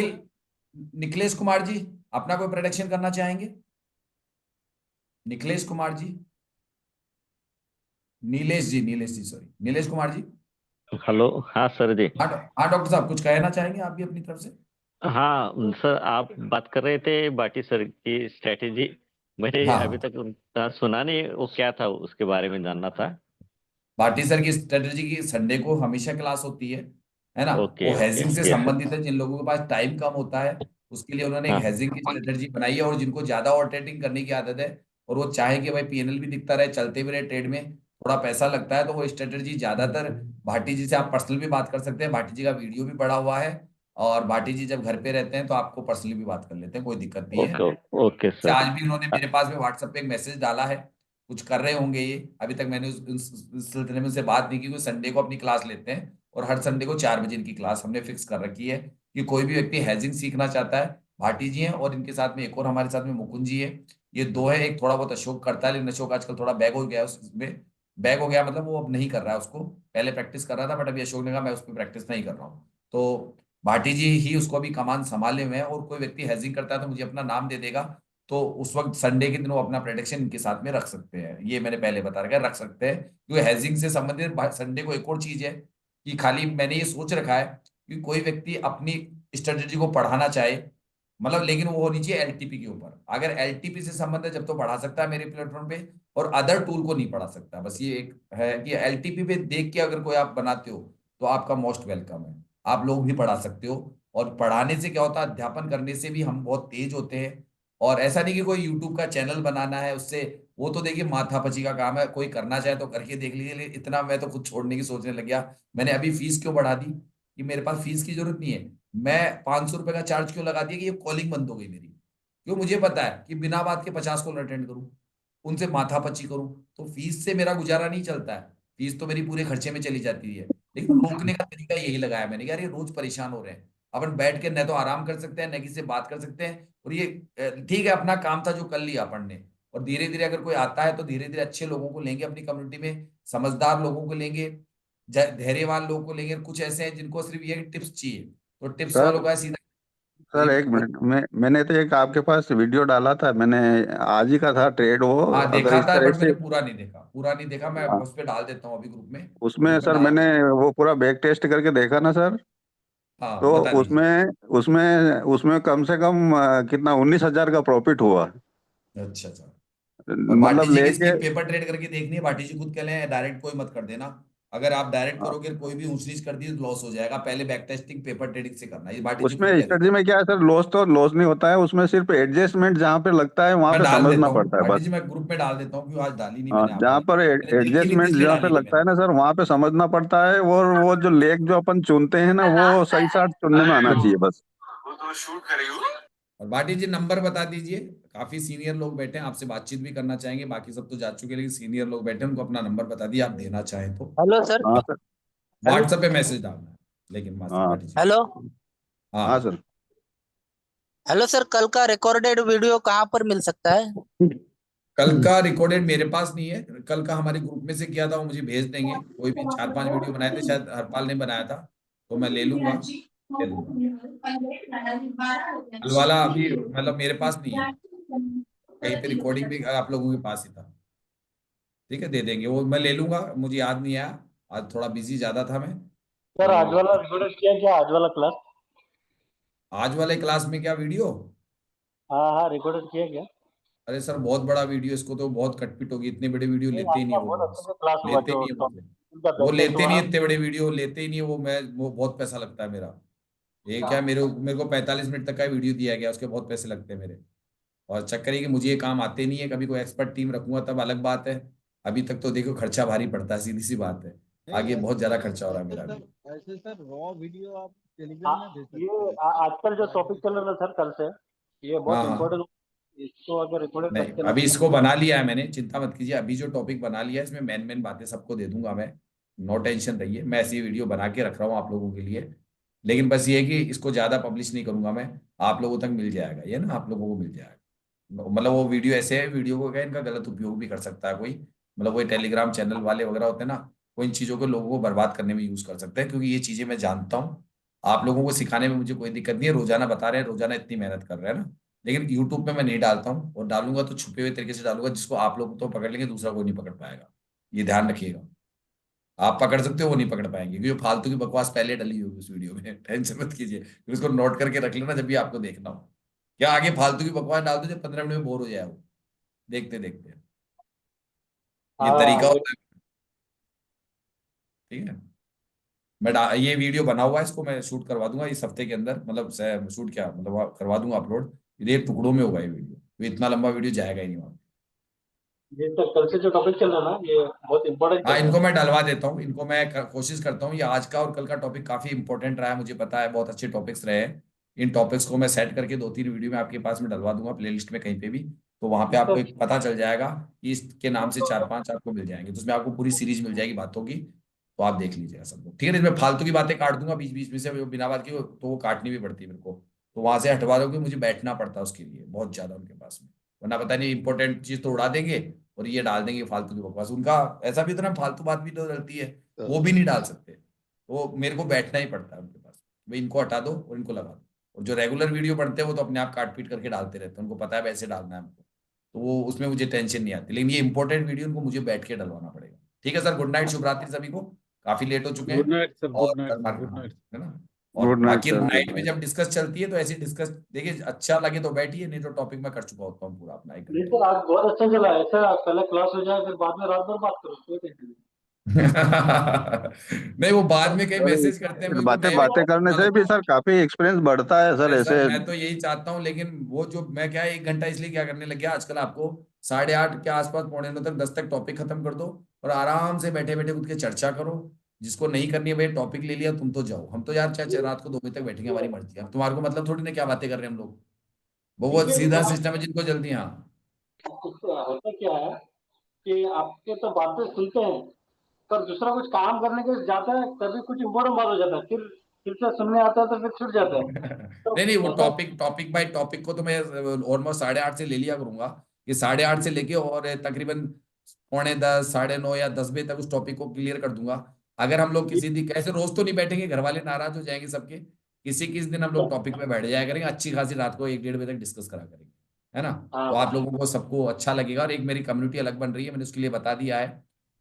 निखिलेश कुमार जी, अपना कोई प्रोडिक्शन करना चाहेंगे? निखिलेश कुमार जी, नीलेश जी सॉरी, नीलेश कुमार जी। हेलो। हाँ सर जी। हाँ हाँ डॉक्टर साहब, कुछ कहना चाहेंगे आप भी अपनी तरफ से? हाँ सर, आप बात कर रहे थे बाटी सर की स्ट्रेटेजी। मैंने हाँ अभी हाँ, तक उनका सुना नहीं, वो क्या था उसके बारे में जानना था। भाटी सर की स्ट्रेटजी की संडे को हमेशा क्लास होती है ना। वो ओके ओके। हैजिंग से यस सर। संबंधित है, जिन लोगों के पास टाइम कम होता है उसके लिए उन्होंने एक हाँ हैजिंग की स्ट्रेटजी बनाई है, और जिनको ज्यादा और ट्रेडिंग करने की आदत है और वो चाहे कि भाई पीएनएल भी दिखता रहे, चलते भी रहे, ट्रेड में थोड़ा पैसा लगता है, तो वो स्ट्रेटजी ज्यादातर भाटी जी से आप पर्सनल भी बात कर सकते हैं, भाटी जी का वीडियो भी पड़ा हुआ है। और भाटी जी जब घर पे रहते हैं तो आपको पर्सनली भी बात कर लेते हैं, कोई दिक्कत नहीं है। ओके ओके से सर। आज भी उन्होंने मेरे पास में व्हाट्सएप पे एक मैसेज डाला है, कुछ कर रहे होंगे ये, अभी तक मैंने उस सिलसिले में उनसे बात नहीं की। क्योंकि संडे को अपनी क्लास लेते हैं और हर संडे को 4 बजे इनकी क्लास हमने फिक्स कर रखी है कि कोई भी व्यक्ति हैजिंग सीखना चाहता है, भाटी जी हैं और इनके साथ में एक और हमारे साथ में मुकुंद जी है, ये दो है। एक थोड़ा बहुत अशोक करता है, लेकिन अशोक आजकल थोड़ा बैग हो गया है उसमें, बैग हो गया मतलब वो अब नहीं कर रहा है उसको, पहले प्रैक्टिस कर रहा था, बट अभी अशोक ने कहा मैं उस पर प्रैक्टिस नहीं कर रहा हूँ। तो भाटी जी ही उसको अभी कमान संभाले हुए हैं, और कोई व्यक्ति हैजिंग करता है तो मुझे अपना नाम दे देगा, तो उस वक्त संडे के दिन वो अपना प्रेडिक्शन इनके साथ में रख सकते हैं, ये मैंने पहले बता रखा है, रख सकते हैं। क्योंकि हैजिंग से संबंधित संडे को एक और चीज है कि खाली मैंने ये सोच रखा है कि कोई व्यक्ति अपनी स्ट्रेटेजी को बढ़ाना चाहे, मतलब लेकिन वो होनी चाहिए एलटीपी के ऊपर, अगर एलटीपी से संबंध है जब तो बढ़ा सकता है मेरे प्लेटफॉर्म पे, और अदर टूल को नहीं बढ़ा सकता। बस ये एक है कि एलटीपी पे देख के अगर कोई आप बनाते हो तो आपका मोस्ट वेलकम है, आप लोग भी पढ़ा सकते हो। और पढ़ाने से क्या होता है, अध्यापन करने से भी हम बहुत तेज होते हैं। और ऐसा नहीं कि कोई यूट्यूब का चैनल बनाना है उससे, वो तो देखिए माथापची का काम है, कोई करना चाहे तो करके देख लीजिए, लेकिन इतना मैं तो खुद छोड़ने की सोचने लग गया। मैंने अभी फीस क्यों बढ़ा दी, कि मेरे पास फीस की जरूरत नहीं है। मैं 500 रुपए का चार्ज क्यों लगा दिया कि ये कॉलिंग बंद हो गई मेरी, क्यों, मुझे पता है कि बिना बात के 50 कॉल अटेंड करूं, उनसे माथापच्ची करूं, तो फीस से मेरा गुजारा नहीं चलता है। फीस तो मेरी पूरे खर्चे में चली जाती है। लेकिन रोकने का तरीका यही लगाया मैंने कि यार ये रोज परेशान हो रहे हैं, अपन बैठ के न तो आराम कर सकते हैं न किसी से बात कर सकते हैं। और ये ठीक है, अपना काम था जो कर लिया अपन ने, और धीरे धीरे अगर कोई आता है तो धीरे धीरे अच्छे लोगों को लेंगे अपनी कम्युनिटी में, समझदार लोगों को लेंगे, धैर्यवान लोगों को लेंगे। कुछ ऐसे हैं जिनको सिर्फ ये टिप्स चाहिए, तो टिप्स सर वालों का सीधा सर एक मिनट, मैंने तो एक आपके पास वीडियो डाला था, मैंने आज ही का था ट्रेड वो, हाँ अगर देखा इस था, तरह बट से। मैंने पूरा नहीं देखा, पूरा नहीं देखा। मैं हाँ, उस पर डाल देता हूँ अभी ग्रुप में, उसमें ग्रुप में सर डाल मैंने देता हूँ। वो पूरा बैक टेस्ट करके देखा ना सर। हाँ तो बता दीजिए। उसमें उसमें उसमें कम से कम कितना 19,000 का प्रॉफिट हुआ। अच्छा अच्छा। और भाटी मतलब जी की लेके। स्कीम पेपर ट्रेड करके देखनी है, भाटी जी खुद कह लें डायरेक्ट कोई मत कर देना। अगर आप डायरेक्ट करोगे, कोई भी ऊंच नीच कर दी तो लॉस हो जाएगा। पहले बैक टेस्टिंग पेपर ट्रेडिंग से करना, ये भाटी जी उसमें खुद कह देते स्ट्रेटजी में क्या है सर, लॉस तो लॉस नहीं होता है उसमें, सिर्फ एडजस्टमेंट जहाँ पे लगता है वहां हैं। मैं पे डाल समझना देता हूँ पड़ता है भाटी बस। जी, मैं ग्रुप में डाल देता हूँ, क्योंकि आज डाली नहीं हाँ, मैंने आप जहाँ वाली। पर मैंने देखी नहीं थी एडजस्टमेंट इसलिए जहाँ पे डाली नहीं लगता मैंने। है ना सर, वहां पे समझना पड़ता है, और वो जो लेग जो अपन चुनते हैं ना, वो सही साट चुनने में आना चाहिए बस। और भाटी जी नंबर बता दीजिए। काफी सीनियर लोग बैठे हैं, आपसे बातचीत भी करना चाहेंगे। बाकी सब तो जा चुके हैं, लेकिन सीनियर लोग बैठे हैं, उनको अपना नंबर बता दिए, आप देना चाहें तो हेलो सर। हाँ सर। व्हाट्सएप पे मैसेज डालना है। लेकिन हाँ भाटी जी, हेलो। हाँ हाँ सर। हेलो सर, कल का रिकॉर्डेड वीडियो कहाँ पर मिल सकता है? कल का रिकॉर्डेड मेरे पास नहीं है। कल का हमारे ग्रुप में से किया था, वो मुझे भेज देंगे। कोई भी 4-5 वीडियो बनाए थे, शायद हरपाल ने बनाया था, तो मैं ले लूंगा, दे दूंगा। कल वाला अभी मतलब मेरे पास नहीं है, कहीं पे रिकॉर्डिंग भी आप लोगों के पास ही था। ठीक है, दे देंगे, वो मैं ले लूंगा। मुझे याद नहीं आया, आज थोड़ा बिजी ज्यादा था मैं, सर आज तो वाला रिकॉर्डेड किया क्या? आज वाला क्लास? आज वाले क्लास में क्या वीडियो? हाँ हाँ, रिकॉर्डेड किया क्या? अरे सर बहुत बड़ा वीडियो, इसको तो बहुत कटपिट होगी, इतने बड़े वीडियो नहीं, लेते आज ही नहीं का वो बहुत लोग, अच्छा सा क्लास हुआ लेते जो नहीं है मुझसे। टॉपिक का वो बैकटेस्ट लेते नहीं हुआ। है, इतने बड़े वीडियो लेते ही नहीं है वो। मैं वो बहुत पैसा लगता है मेरा। ये क्या, मेरे को 45 मिनट तक का वीडियो दिया गया, उसके बहुत पैसे लगते हैं मेरे। और चक्कर है कि मुझे ये काम आते नहीं है। कभी कोई एक्सपर्ट टीम रखूंगा तब अलग बात है। अभी तक तो देखो खर्चा भारी पड़ता है, सीधी सी बात है। आगे बहुत ज्यादा खर्चा हो रहा है मेरा अभी। ऐसे सर रॉ वीडियो आप ये आजकल जो टॉपिक चल रहा है सर कल से, ये हाँ बहुत हाँ, इम्पोर्टेंट। इसको अगर रिकॉर्डेड नहीं रखते ना अभी तो इसको बना लिया है मैंने, चिंता मत कीजिए। अभी जो टॉपिक बना लिया है इसमें मेन मेन बातें सबको दे दूंगा मैं। नो टेंशन रहिए, मैं ऐसी वीडियो बना के रख रहा हूँ आप लोगों के लिए। लेकिन बस ये है कि इसको ज्यादा पब्लिश नहीं करूंगा मैं। आप लोगों तक मिल जाएगा ये ना, आप लोगों को मिल जाएगा। मतलब वो वीडियो ऐसे है, वीडियो को क्या इनका गलत उपयोग भी कर सकता है कोई। मतलब वो टेलीग्राम चैनल वाले वगैरह होते हैं ना, वो इन चीजों को लोगों को बर्बाद करने में यूज कर सकते हैं। क्योंकि ये चीजें मैं जानता हूँ, आप लोगों को सिखाने में मुझे कोई दिक्कत नहीं है। रोजाना बता रहे हैं, रोजाना इतनी मेहनत कर रहे हैं ना। लेकिन यूट्यूब पे मैं नहीं डालता हूँ, और डालूंगा तो छुपे हुए तरीके से डालूंगा, जिसको आप लोग तो पकड़ लेंगे, दूसरा कोई नहीं पकड़ पाएगा। ये ध्यान रखिएगा। आप पकड़ सकते हो, वो नहीं पकड़ पाएंगे, क्योंकि फालतू की बकवास पहले डली हुई उस वीडियो में। टेंशन मत कीजिए, फिर उसको नोट करके रख लेना जब भी आपको देखना हो। क्या आगे फालतू की बकवास डाल दो, जब 15 मिनट में बोर हो जाए वो देखते देखते। ये हाँ तरीका वो होता है। ठीक है, ये वीडियो बना हुआ है, इसको मैं शूट करवा दूंगा इस हफ्ते के अंदर। मतलब शूट क्या मतलब, करवा दूंगा अपलोड। ये टुकड़ों में होगा ये वीडियो, तो इतना लंबा वीडियो जाएगा ही नहीं वहां। ये तो कल से जो टॉपिक चल रहा है ना, ये बहुत इम्पोर्टेंट हाँ चल रहा इनको मैं डलवा देता हूँ, इनको मैं कोशिश करता हूँ। ये आज का और कल का टॉपिक काफी इंपॉर्टेंट रहा है, मुझे पता है, बहुत अच्छे टॉपिक्स रहे हैं। इन टॉपिक्स को मैं सेट करके 2-3 वीडियो में आपके पास में डलवा दूंगा, प्लेलिस्ट में कहीं पे भी। तो वहां पे आपको है। एक पता चल जाएगा कि इसके नाम से 4-5 आपको मिल जाएंगे, तो उसमें आपको पूरी सीरीज मिल जाएगी बातों की। तो आप देख लीजिएगा सब लोग, ठीक है। इसमें फालतू की बातें काट दूंगा बीच बीच में से, वो बिना बात की तो वो काटनी भी पड़ती है मेरे को। तो वहां से हटवा दोगे, मुझे बैठना पड़ता है उसके लिए बहुत ज्यादा उनके पास में। वरना पता नहीं इंपॉर्टेंट चीज तो उड़ा देंगे, और ये डाल देंगे फालतू की बकवास। उनका ऐसा भी तो ना, फालतू बात भी तो डलती है, वो भी नहीं डाल सकते। तो मेरे को बैठना ही पड़ता है उनके पास। भाई इनको हटा दो और इनको लगा दो। और जो रेगुलर वीडियो बनते हैं वो तो अपने आप काट पीट करके डालते रहते हैं, उनको पता है वैसे डालना है हमको। तो वो उसमें मुझे टेंशन नहीं आती। लेकिन ये इंपॉर्टेंट वीडियो उनको मुझे बैठ के डलवाना पड़ेगा। ठीक है सर, गुड नाइट, शुभ रात्रि सभी को। काफी लेट हो चुके गुड हैं। नाइट सर, और गुड नाइट सर, गुड हाँ, नाइट। है ना। और गुड नाइट बाकी सर, गुड नाइट में नाइट। जब डिस्कस चलती है तो ऐसी डिस्कस देखिए, अच्छा लगे तो बैठिए, नहीं तो टॉपिक में कर चुका होता हूँ पूरा अपना 1 नहीं घंटे सर, आज बहुत अच्छा चला है सर। पहले क्लास हो जाए, फिर बाद में रात भर बात करो, कोई टेंशन नहीं। नहीं वो बाद में कई मैसेज करते हैं सर मेरे को, बातें नए बातें व्यक्ति करने बुरा से भी लगता है। सर काफी एक्सपीरियंस बढ़ता है सर अरे सर ऐसे। मैं तो यही चाहता हूँ, लेकिन वो जो मैं क्या 1 घंटा इसलिए क्या करने लग गया आजकल, आपको 8:30 के आसपास, 8:45 तक, 10 तक टॉपिक खत्म कर दो, और आराम से बैठे बैठे खुद के चर्चा करो। जिसको नहीं करनी है भाई, टॉपिक ले लिया तुम तो जाओ, हम तो यार चाहे रात को 2 बजे तक बैठेंगे, हमारी मर्जी है। अब तुम्हारे को मतलब थोड़ी ना क्या बातें कर रहे हैं हम लोग। वो ठीक बहुत है सीधा बात। सिस्टम है जिनको जल्दी। हाँ होता क्या है कि आपके तो बातें सुनते हैं, पर दूसरा कुछ काम करने के जाता है, तभी कुछ इम्पोर्टेंट बात हो जाता है, फिर से सुनने आता है तो फिर छूट जाता है। तो नहीं नहीं, वो ऐसा टॉपिक बाय टॉपिक को तो मैं ऑलमोस्ट 8:30 से ले लिया करूंगा, कि 8:30 से लेके और तकरीबन 9:45, 9:30 या 10 बजे तक उस टॉपिक को क्लियर कर दूंगा। अगर हम लोग किसी दिन, कैसे रोज तो नहीं बैठेंगे, घर वाले नाराज हो जाएंगे सबके, किसी किस दिन हम लोग टॉपिक पे बैठ जाया करेंगे, अच्छी खासी रात को 1-1:30 बजे तक डिस्कस करा करेंगे, है ना। हाँ तो आप लोगों को सबको अच्छा लगेगा, और एक मेरी कम्युनिटी अलग बन रही है, मैंने उसके लिए बता दिया है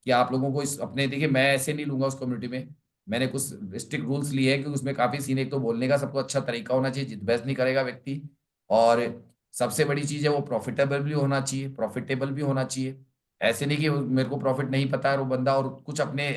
कि आप लोगों को इस अपने, देखिए मैं ऐसे नहीं लूंगा उस कम्युनिटी में, मैंने कुछ स्ट्रिक्ट रूल्स लिए हैं कि उसमें काफी सीन, एक तो बोलने का सबको अच्छा तरीका होना चाहिए, जिद बहस नहीं करेगा व्यक्ति, और सबसे बड़ी चीज है वो प्रॉफिटेबल भी होना चाहिए, प्रॉफिटेबल भी होना चाहिए। ऐसे नहीं कि मेरे को प्रॉफिट नहीं पता है वो बंदा और कुछ अपने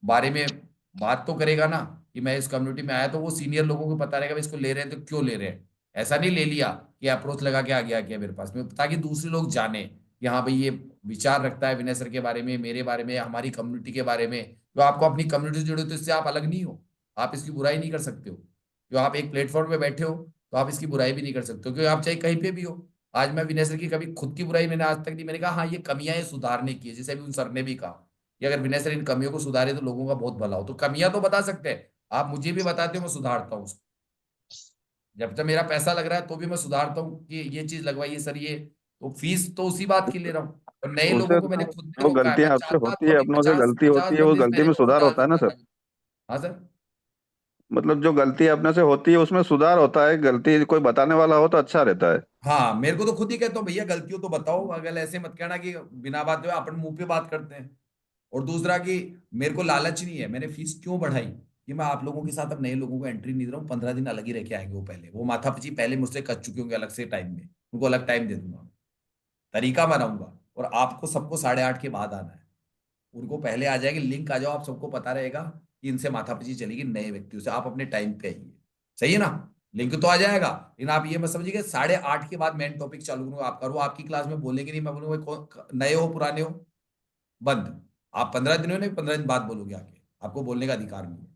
बारे में बात तो करेगा ना, कि मैं इस कम्युनिटी में आया तो वो सीनियर लोगों को पता रहेगा भाई इसको ले रहे हैं तो क्यों ले रहे हैं। ऐसा नहीं ले लिया कि अप्रोच लगा के आ गया क्या मेरे पास में, ताकि दूसरे लोग जाने कि हाँ भाई ये विचार रखता है विनय सर के बारे में, मेरे बारे में, हमारी कम्युनिटी के बारे में। तो आपको अपनी कम्युनिटी से जुड़े हो तो इससे आप अलग नहीं हो, आप इसकी बुराई नहीं कर सकते हो। जो आप एक प्लेटफॉर्म पे बैठे हो तो आप इसकी बुराई भी नहीं कर सकते हो, क्योंकि आप चाहे कहीं पे भी हो। आज मैं विनय सर की कभी खुद की बुराई मैंने आज तक नहीं, मैंने कहा हाँ ये कमियां ये सुधारने की है, जैसे अभी उन सर ने भी कहा कि अगर विनय सर इन कमियों को सुधारे तो लोगों का बहुत भला हो। तो कमियां तो बता सकते हैं आप, मुझे भी बताते हो, मैं सुधारता हूँ उसको। जब तक मेरा पैसा लग रहा है तो भी मैं सुधारता हूँ कि ये चीज लगवाइए सर, ये तो फीस तो उसी बात की ले रहा हूँ। और नए उसे लोगों को मैंने खुद ने वो रोका है, मैं गलतियां आपसे चाहता होती तो है, अभी अपनों से पचास गलती पचास होती है, वो बंदे इस गलती महीने में में सुधार रोका होता है ना दूंगा सर। मैं। हाँ सर। मतलब जो गलती अपने से होती है उसमें सुधार होता है, गलती कोई बताने वाला हो तो अच्छा रहता है। हाँ, मेरे को तो खुद ही कहता हूँ भैया गलतियों तो बताओ, अगर ऐसे मत कहना कि बिना बात हुए अपन मुंह पे बात करते हैं। और दूसरा कि मेरे को लालच नहीं है, मैंने फीस क्यों बढ़ाई कि मैं आप लोगों के साथ अब नए लोगों को एंट्री नहीं दे रहा हूँ, 15 दिन अलग ही रह के आएंगे, वो पहले वो माथापची पहले मुझसे कर चुके होंगे अलग से टाइम में, उनको अलग टाइम दे दूंगा, तरीका बनाऊंगा। और आपको सबको 8:30 के बाद आना है, उनको पहले आ जाएगी लिंक, आ जाओ, आप सबको पता रहेगा कि इनसे माथापची चलेगी नए व्यक्तियों से, आप अपने टाइम पे आइए। सही है ना। लिंक तो आ जाएगा, लेकिन आप ये मत समझिए 8:30 के बाद मेन टॉपिक चालू करूंगा, आप करो आपकी क्लास में बोलेंगे नहीं, मैं बोलूंगा नए हो पुराने हो, बंद। आप 15 दिन हो ना, 15 दिन बाद बोलोगे आके, आपको बोलने का अधिकार नहीं है।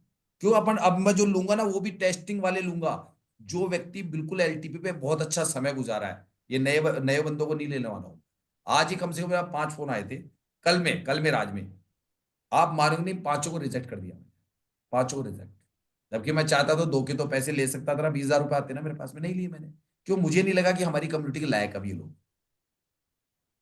क्यों, अपन अब मैं जो लूंगा ना वो भी टेस्टिंग वाले लूंगा, जो व्यक्ति बिल्कुल एलटीपी पे बहुत अच्छा समय गुजारा है। ये नए नए बंदों को नहीं लेने वाला हूँ। आज ही कम से कम मेरा 5 फोन आए थे, कल में राज में, आप मारोगे नहीं, पांचों को रिजेक्ट कर दिया, पांचों को रिजेक्ट। जबकि मैं चाहता तो 2 के तो पैसे ले सकता था ना, 20,000 रुपए आते ना मेरे पास में, नहीं लिए मैंने। क्यों, मुझे नहीं लगा कि हमारी कम्युनिटी के लायक अब ये लोग।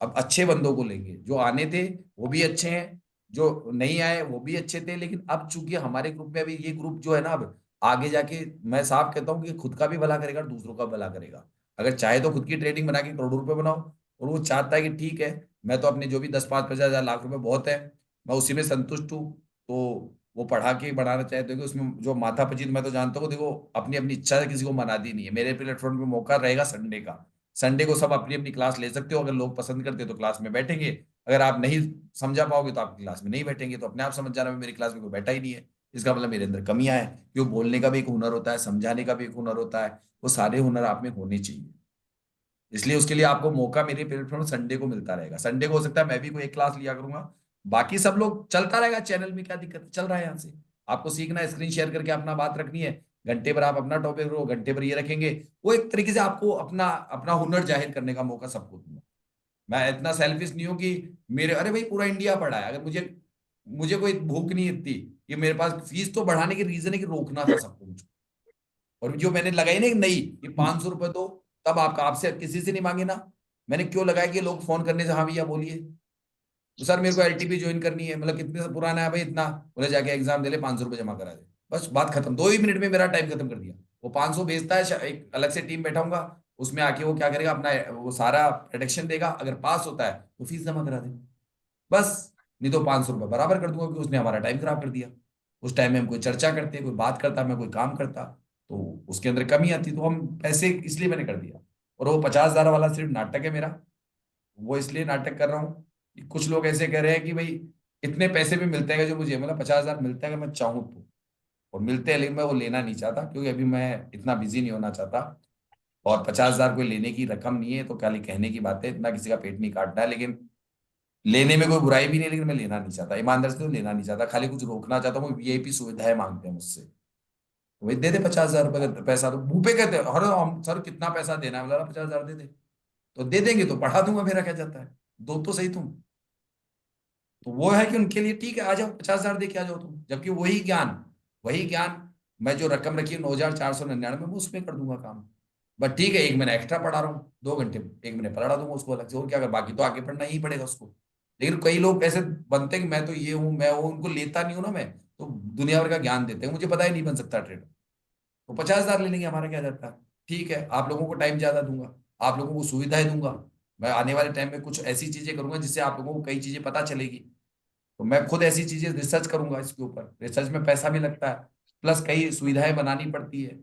अब अच्छे बंदों को लेंगे, जो आने थे वो भी अच्छे हैं, जो नहीं आए वो भी अच्छे थे, लेकिन अब चूंकि हमारे ग्रुप में अभी ये ग्रुप जो है ना, अब आगे जाके मैं साफ कहता हूँ कि खुद का भी भला करेगा और दूसरों का भला करेगा। अगर चाहे तो खुद की ट्रेडिंग बना के करोड़ों रुपए बनाओ, और वो चाहता है कि ठीक है मैं तो अपने जो भी 10, 5, 50 हज़ार लाख रुपए बहुत है, मैं उसी में संतुष्ट हूँ, तो वो पढ़ा के बढ़ाना चाहते हो कि उसमें जो माथा पची, मैं तो जानता हूँ, देखो अपनी अपनी इच्छा से किसी को मनाती नहीं है। मेरे प्लेटफॉर्म पे मौका रहेगा संडे का, संडे को सब अपनी अपनी क्लास ले सकते हो, अगर लोग पसंद करते तो क्लास में बैठेंगे, अगर आप नहीं समझा पाओगे तो आपकी क्लास में नहीं बैठेंगे, तो अपने आप समझ जाना मेरी क्लास में कोई बैठा ही नहीं है, इसका मतलब मेरे अंदर कमियां हैं। क्यों, बोलने का भी एक हुनर होता है, समझाने का भी एक हुनर होता है, वो सारे हुनर आप में होने चाहिए। इसलिए उसके लिए आपको मौका मेरे प्लेटफॉर्म संडे को मिलता रहेगा। संडे को हो सकता है मैं भी कोई एक क्लास लिया करूंगा, बाकी सब लोग चलता रहेगा चैनल में, क्या दिक्कत है, चल रहा है यहाँ से। आपको सीखना है, स्क्रीन शेयर करके अपना बात रखनी है, घंटे पर आप अपना टॉपिक रखो, घंटे पर ये रखेंगे, वो एक तरीके से आपको अपना अपना हुनर जाहिर करने का मौका सबको दूंगा। मैं इतना सेल्फिश नहीं हूं कि मेरे, अरे भाई पूरा इंडिया पढ़ा है, अगर मुझे मुझे कोई भूख नहीं इतनी कि मेरे पास फीस तो बढ़ाने की रीजन है कि रोकना था सबको मुझको। और जो मैंने लगाई ना नहीं कि 500 रुपए दो, तब आपका आपसे किसी से नहीं मांगे ना, मैंने क्यों लगाया कि लोग फोन करने से हाँ भैया बोलिए, तो सर मेरे को एलटीपी ज्वाइन करनी है, मतलब कितने से पुराना है भाई, इतना, बोले जाके एग्जाम दे ले, 500 रुपए जमा करा दे, बस बात खत्म। 2 ही मिनट में मेरा टाइम खत्म कर दिया। वो 500 भेजता है, एक अलग से टीम बैठाऊंगा, उसमें आके वो क्या करेगा, अपना वो सारा प्रोडक्शन देगा, अगर पास होता है तो फीस जमा करा दे, बस। नहीं तो 500 रुपए बराबर कर दूंगा, क्योंकि उसने हमारा टाइम खराब कर दिया। उस टाइम में हम कोई चर्चा करते, कोई बात करता, मैं कोई काम करता, तो उसके अंदर कमी आती, तो हम पैसे, इसलिए मैंने कर दिया। और वो 50,000 वाला सिर्फ नाटक है मेरा, वो इसलिए नाटक कर रहा हूँ कि कुछ लोग ऐसे कह रहे हैं कि भाई इतने पैसे भी मिलते हैं जो मुझे, मतलब 50,000 मिलता है अगर मैं चाहूँ तो, और मिलते हैं, लेकिन मैं वो लेना नहीं चाहता, क्योंकि अभी मैं इतना बिजी नहीं होना चाहता। और 50,000 कोई लेने की रकम नहीं है, तो खाली कहने की बात है, इतना किसी का पेट नहीं काटना है, लेकिन लेने में कोई बुराई भी नहीं है, लेकिन मैं लेना नहीं चाहता, ईमानदार से तो लेना नहीं चाहता, खाली कुछ रोकना चाहता हूँ। वीआईपी सुविधाएं मांगते हैं मुझसे, तो भाई दे दे 50,000 रुपए का पैसा, तो मुंह पे कहते हैं, अरे हम सर कितना पैसा देना है, बोला 50,000 दे दे। तो तो दे देंगे तो बढ़ा दूंगा, मेरा क्या जाता है, दो तो सही तुम। तो वो है कि उनके लिए ठीक है, आ जाओ 50,000 दे के आ जाओ तुम, जबकि वही ज्ञान मैं जो रकम रखी है 9,499 में उसमें कर दूंगा काम। बट ठीक है, 1 महीना एक्स्ट्रा पढ़ा रहा हूँ, 2 घंटे 1 महीने पढ़ा दूंगा उसको अलग से, और क्या कर, बाकी तो आगे पढ़ना ही पड़ेगा उसको। लेकिन कई लोग ऐसे बनते हैं कि मैं तो ये हूँ मैं वो, उनको लेता नहीं हूँ ना मैं, तो दुनिया भर का ज्ञान देते हैं, मुझे पता ही नहीं बन सकता ट्रेडर, तो 50,000 ले लेंगे, हमारा क्या जाता है। ठीक है, आप लोगों को टाइम ज्यादा दूंगा, आप लोगों को सुविधाएं दूंगा, मैं आने वाले टाइम में कुछ ऐसी चीजें करूंगा जिससे आप लोगों को कई चीजें पता चलेगी। तो मैं खुद ऐसी चीजें रिसर्च करूंगा इसके ऊपर, रिसर्च में पैसा भी लगता है, प्लस कई सुविधाएं बनानी पड़ती है।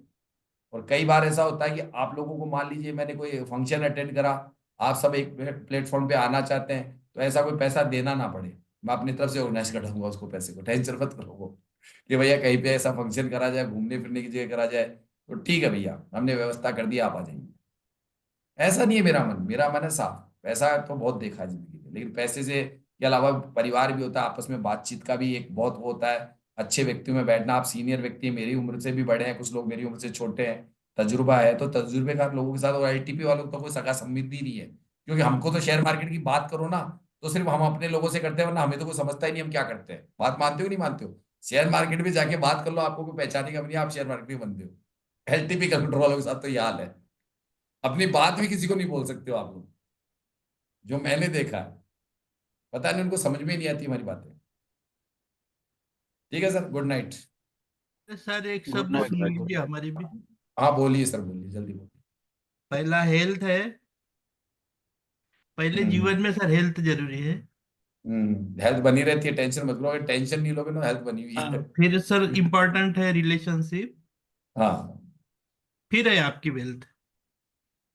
और कई बार ऐसा होता है कि आप लोगों को, मान लीजिए मैंने कोई फंक्शन अटेंड करा, आप सब एक प्लेटफॉर्म पे आना चाहते हैं, तो ऐसा कोई पैसा देना ना पड़े, मैं अपनी तरफ से ऑर्गेनाइज कर दूंगा उसको, पैसे को टेंशन मत करो कि भैया कहीं पे ऐसा फंक्शन करा जाए, घूमने फिरने की जगह करा जाए, तो ठीक है भैया हमने व्यवस्था कर दी, आप आ जाइए। ऐसा नहीं है मेरा मन है साफ, पैसा तो बहुत देखा है जिंदगी में, लेकिन पैसे से के अलावा परिवार भी होता है, आपस में बातचीत का भी एक बहुत वो होता है, अच्छे व्यक्तियों में बैठना। आप सीनियर व्यक्ति हैं, मेरी उम्र से भी बड़े हैं, कुछ लोग मेरी उम्र से छोटे हैं, तजुर्बा है, तो तजुर्बेकार लोगों के साथ, और आईटीपी वालों का कोई सगा संबंधी नहीं है, क्योंकि हमको तो शेयर मार्केट की बात करो ना, तो सिर्फ हम अपने लोगों से करते हैं, वरना हमें तो कोई समझता ही नहीं हम क्या करते हैं। बात मानते हो नहीं मानते हो? शेयर मार्केट में जाके बात कर लो, आपको कोई पहचानेगा भी नहीं, आप शेयर मार्केट में बनते हो। एलटीपी कंट्रोल वालों के साथ तो ये हाल है, अपनी बात भी किसी को नहीं बोल सकते हो आप लोग, जो मैंने देखा है। पता नहीं उनको समझ में ही नहीं आती हमारी बातें। ठीक है सर, गुड नाइट। सर एक गुड शब्द नाइट सुन भाई, गुड लीजिए नाइट। हमारी भी। हाँ बोलिए सर, बोलिए, जल्दी बोलिए। पहला हेल्थ है, पहले हम्म जीवन में सर हेल्थ जरूरी है। हेल्थ बनी रहती है, टेंशन मत लो, अगर टेंशन नहीं लोगे ना, हेल्थ बनी हुई है। फिर सर इम्पोर्टेंट है रिलेशनशिप, हाँ। फिर है आपकी वेल्थ।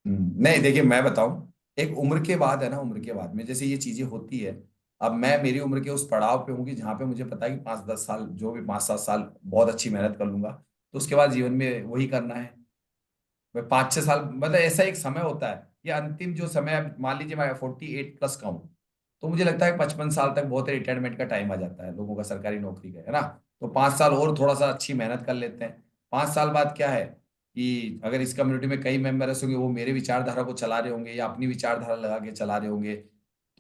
नहीं देखिए, मैं बताऊं, एक उम्र के बाद है ना, उम्र के बाद में जैसे ये चीजें होती है, अब मैं मेरी उम्र के उस पड़ाव पे हूँ कि जहाँ पे मुझे पता है कि 5-10 साल, जो भी 5-7 साल बहुत अच्छी मेहनत कर लूंगा, तो उसके बाद जीवन में वही करना है। मैं 5-6 साल, मतलब ऐसा एक समय होता है, ये अंतिम जो समय, अब मान लीजिए मैं 48+ का हूँ, तो मुझे लगता है 55 साल तक बहुत रिटायरमेंट का टाइम आ जाता है लोगों का, सरकारी नौकरी का, है ना। तो 5 साल और थोड़ा सा अच्छी मेहनत कर लेते हैं। 5 साल बाद क्या है कि अगर इस कम्युनिटी में कई मेंबर्स होंगे, वो मेरे विचारधारा को चला रहे होंगे या अपनी विचारधारा लगा के चला रहे होंगे,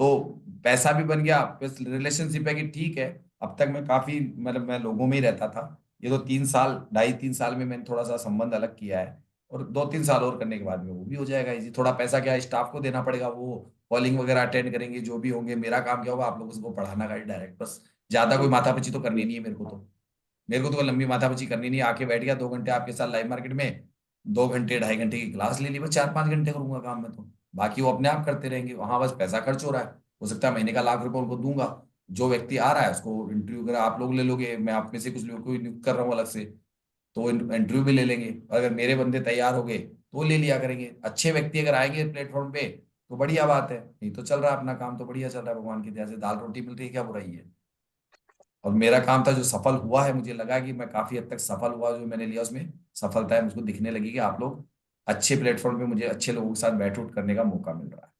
तो पैसा भी बन गया, प्लस रिलेशनशिप है कि ठीक है, अब तक मैं काफी, मतलब मैं लोगों में ही रहता था, ये तो 3 साल, 2.5-3 साल में मैंने थोड़ा सा संबंध अलग किया है, और 2-3 साल और करने के बाद में वो भी हो जाएगा इजी। थोड़ा पैसा क्या है, स्टाफ को देना पड़ेगा, वो कॉलिंग वगैरह अटेंड करेंगे जो भी होंगे, मेरा काम क्या होगा, आप लोगों को पढ़ाना का डायरेक्ट, बस ज्यादा कोई माथापच्ची तो करनी नहीं है मेरे को तो कोई लंबी माथापच्ची करनी नहीं है, आके बैठ गया 2 घंटे आपके साथ लाइव मार्केट में, 2 घंटे 2.5 घंटे की क्लास ले ली, बस 4-5 घंटे करूंगा काम में, तो बाकी वो अपने आप करते रहेंगे, वहां बस पैसा खर्च हो रहा है, हो सकता है महीने का ₹1,00,000 उनको दूंगा, जो व्यक्ति आ रहा है उसको इंटरव्यू वगैरह आप लोग ले लोगे, मैं आप में से कुछ लोगों को नियुक्त कर रहा हूँ अलग से, तो इंटरव्यू भी ले लेंगे, और अगर मेरे बंदे तैयार हो गए तो वो ले लिया करेंगे। अच्छे व्यक्ति अगर आएंगे प्लेटफॉर्म पे तो बढ़िया बात है, नहीं तो चल रहा है अपना काम, तो बढ़िया चल रहा है, भगवान की दया से दाल रोटी मिल रही है, क्या बुराई है। और मेरा काम था जो सफल हुआ है, मुझे लगा कि मैं काफी हद तक सफल हुआ, जो मैंने लिया उसमें सफलता है मुझको दिखने लगी कि आप लोग अच्छे प्लेटफॉर्म पे मुझे अच्छे लोगों के साथ बैठ उठ करने का मौका मिल रहा है।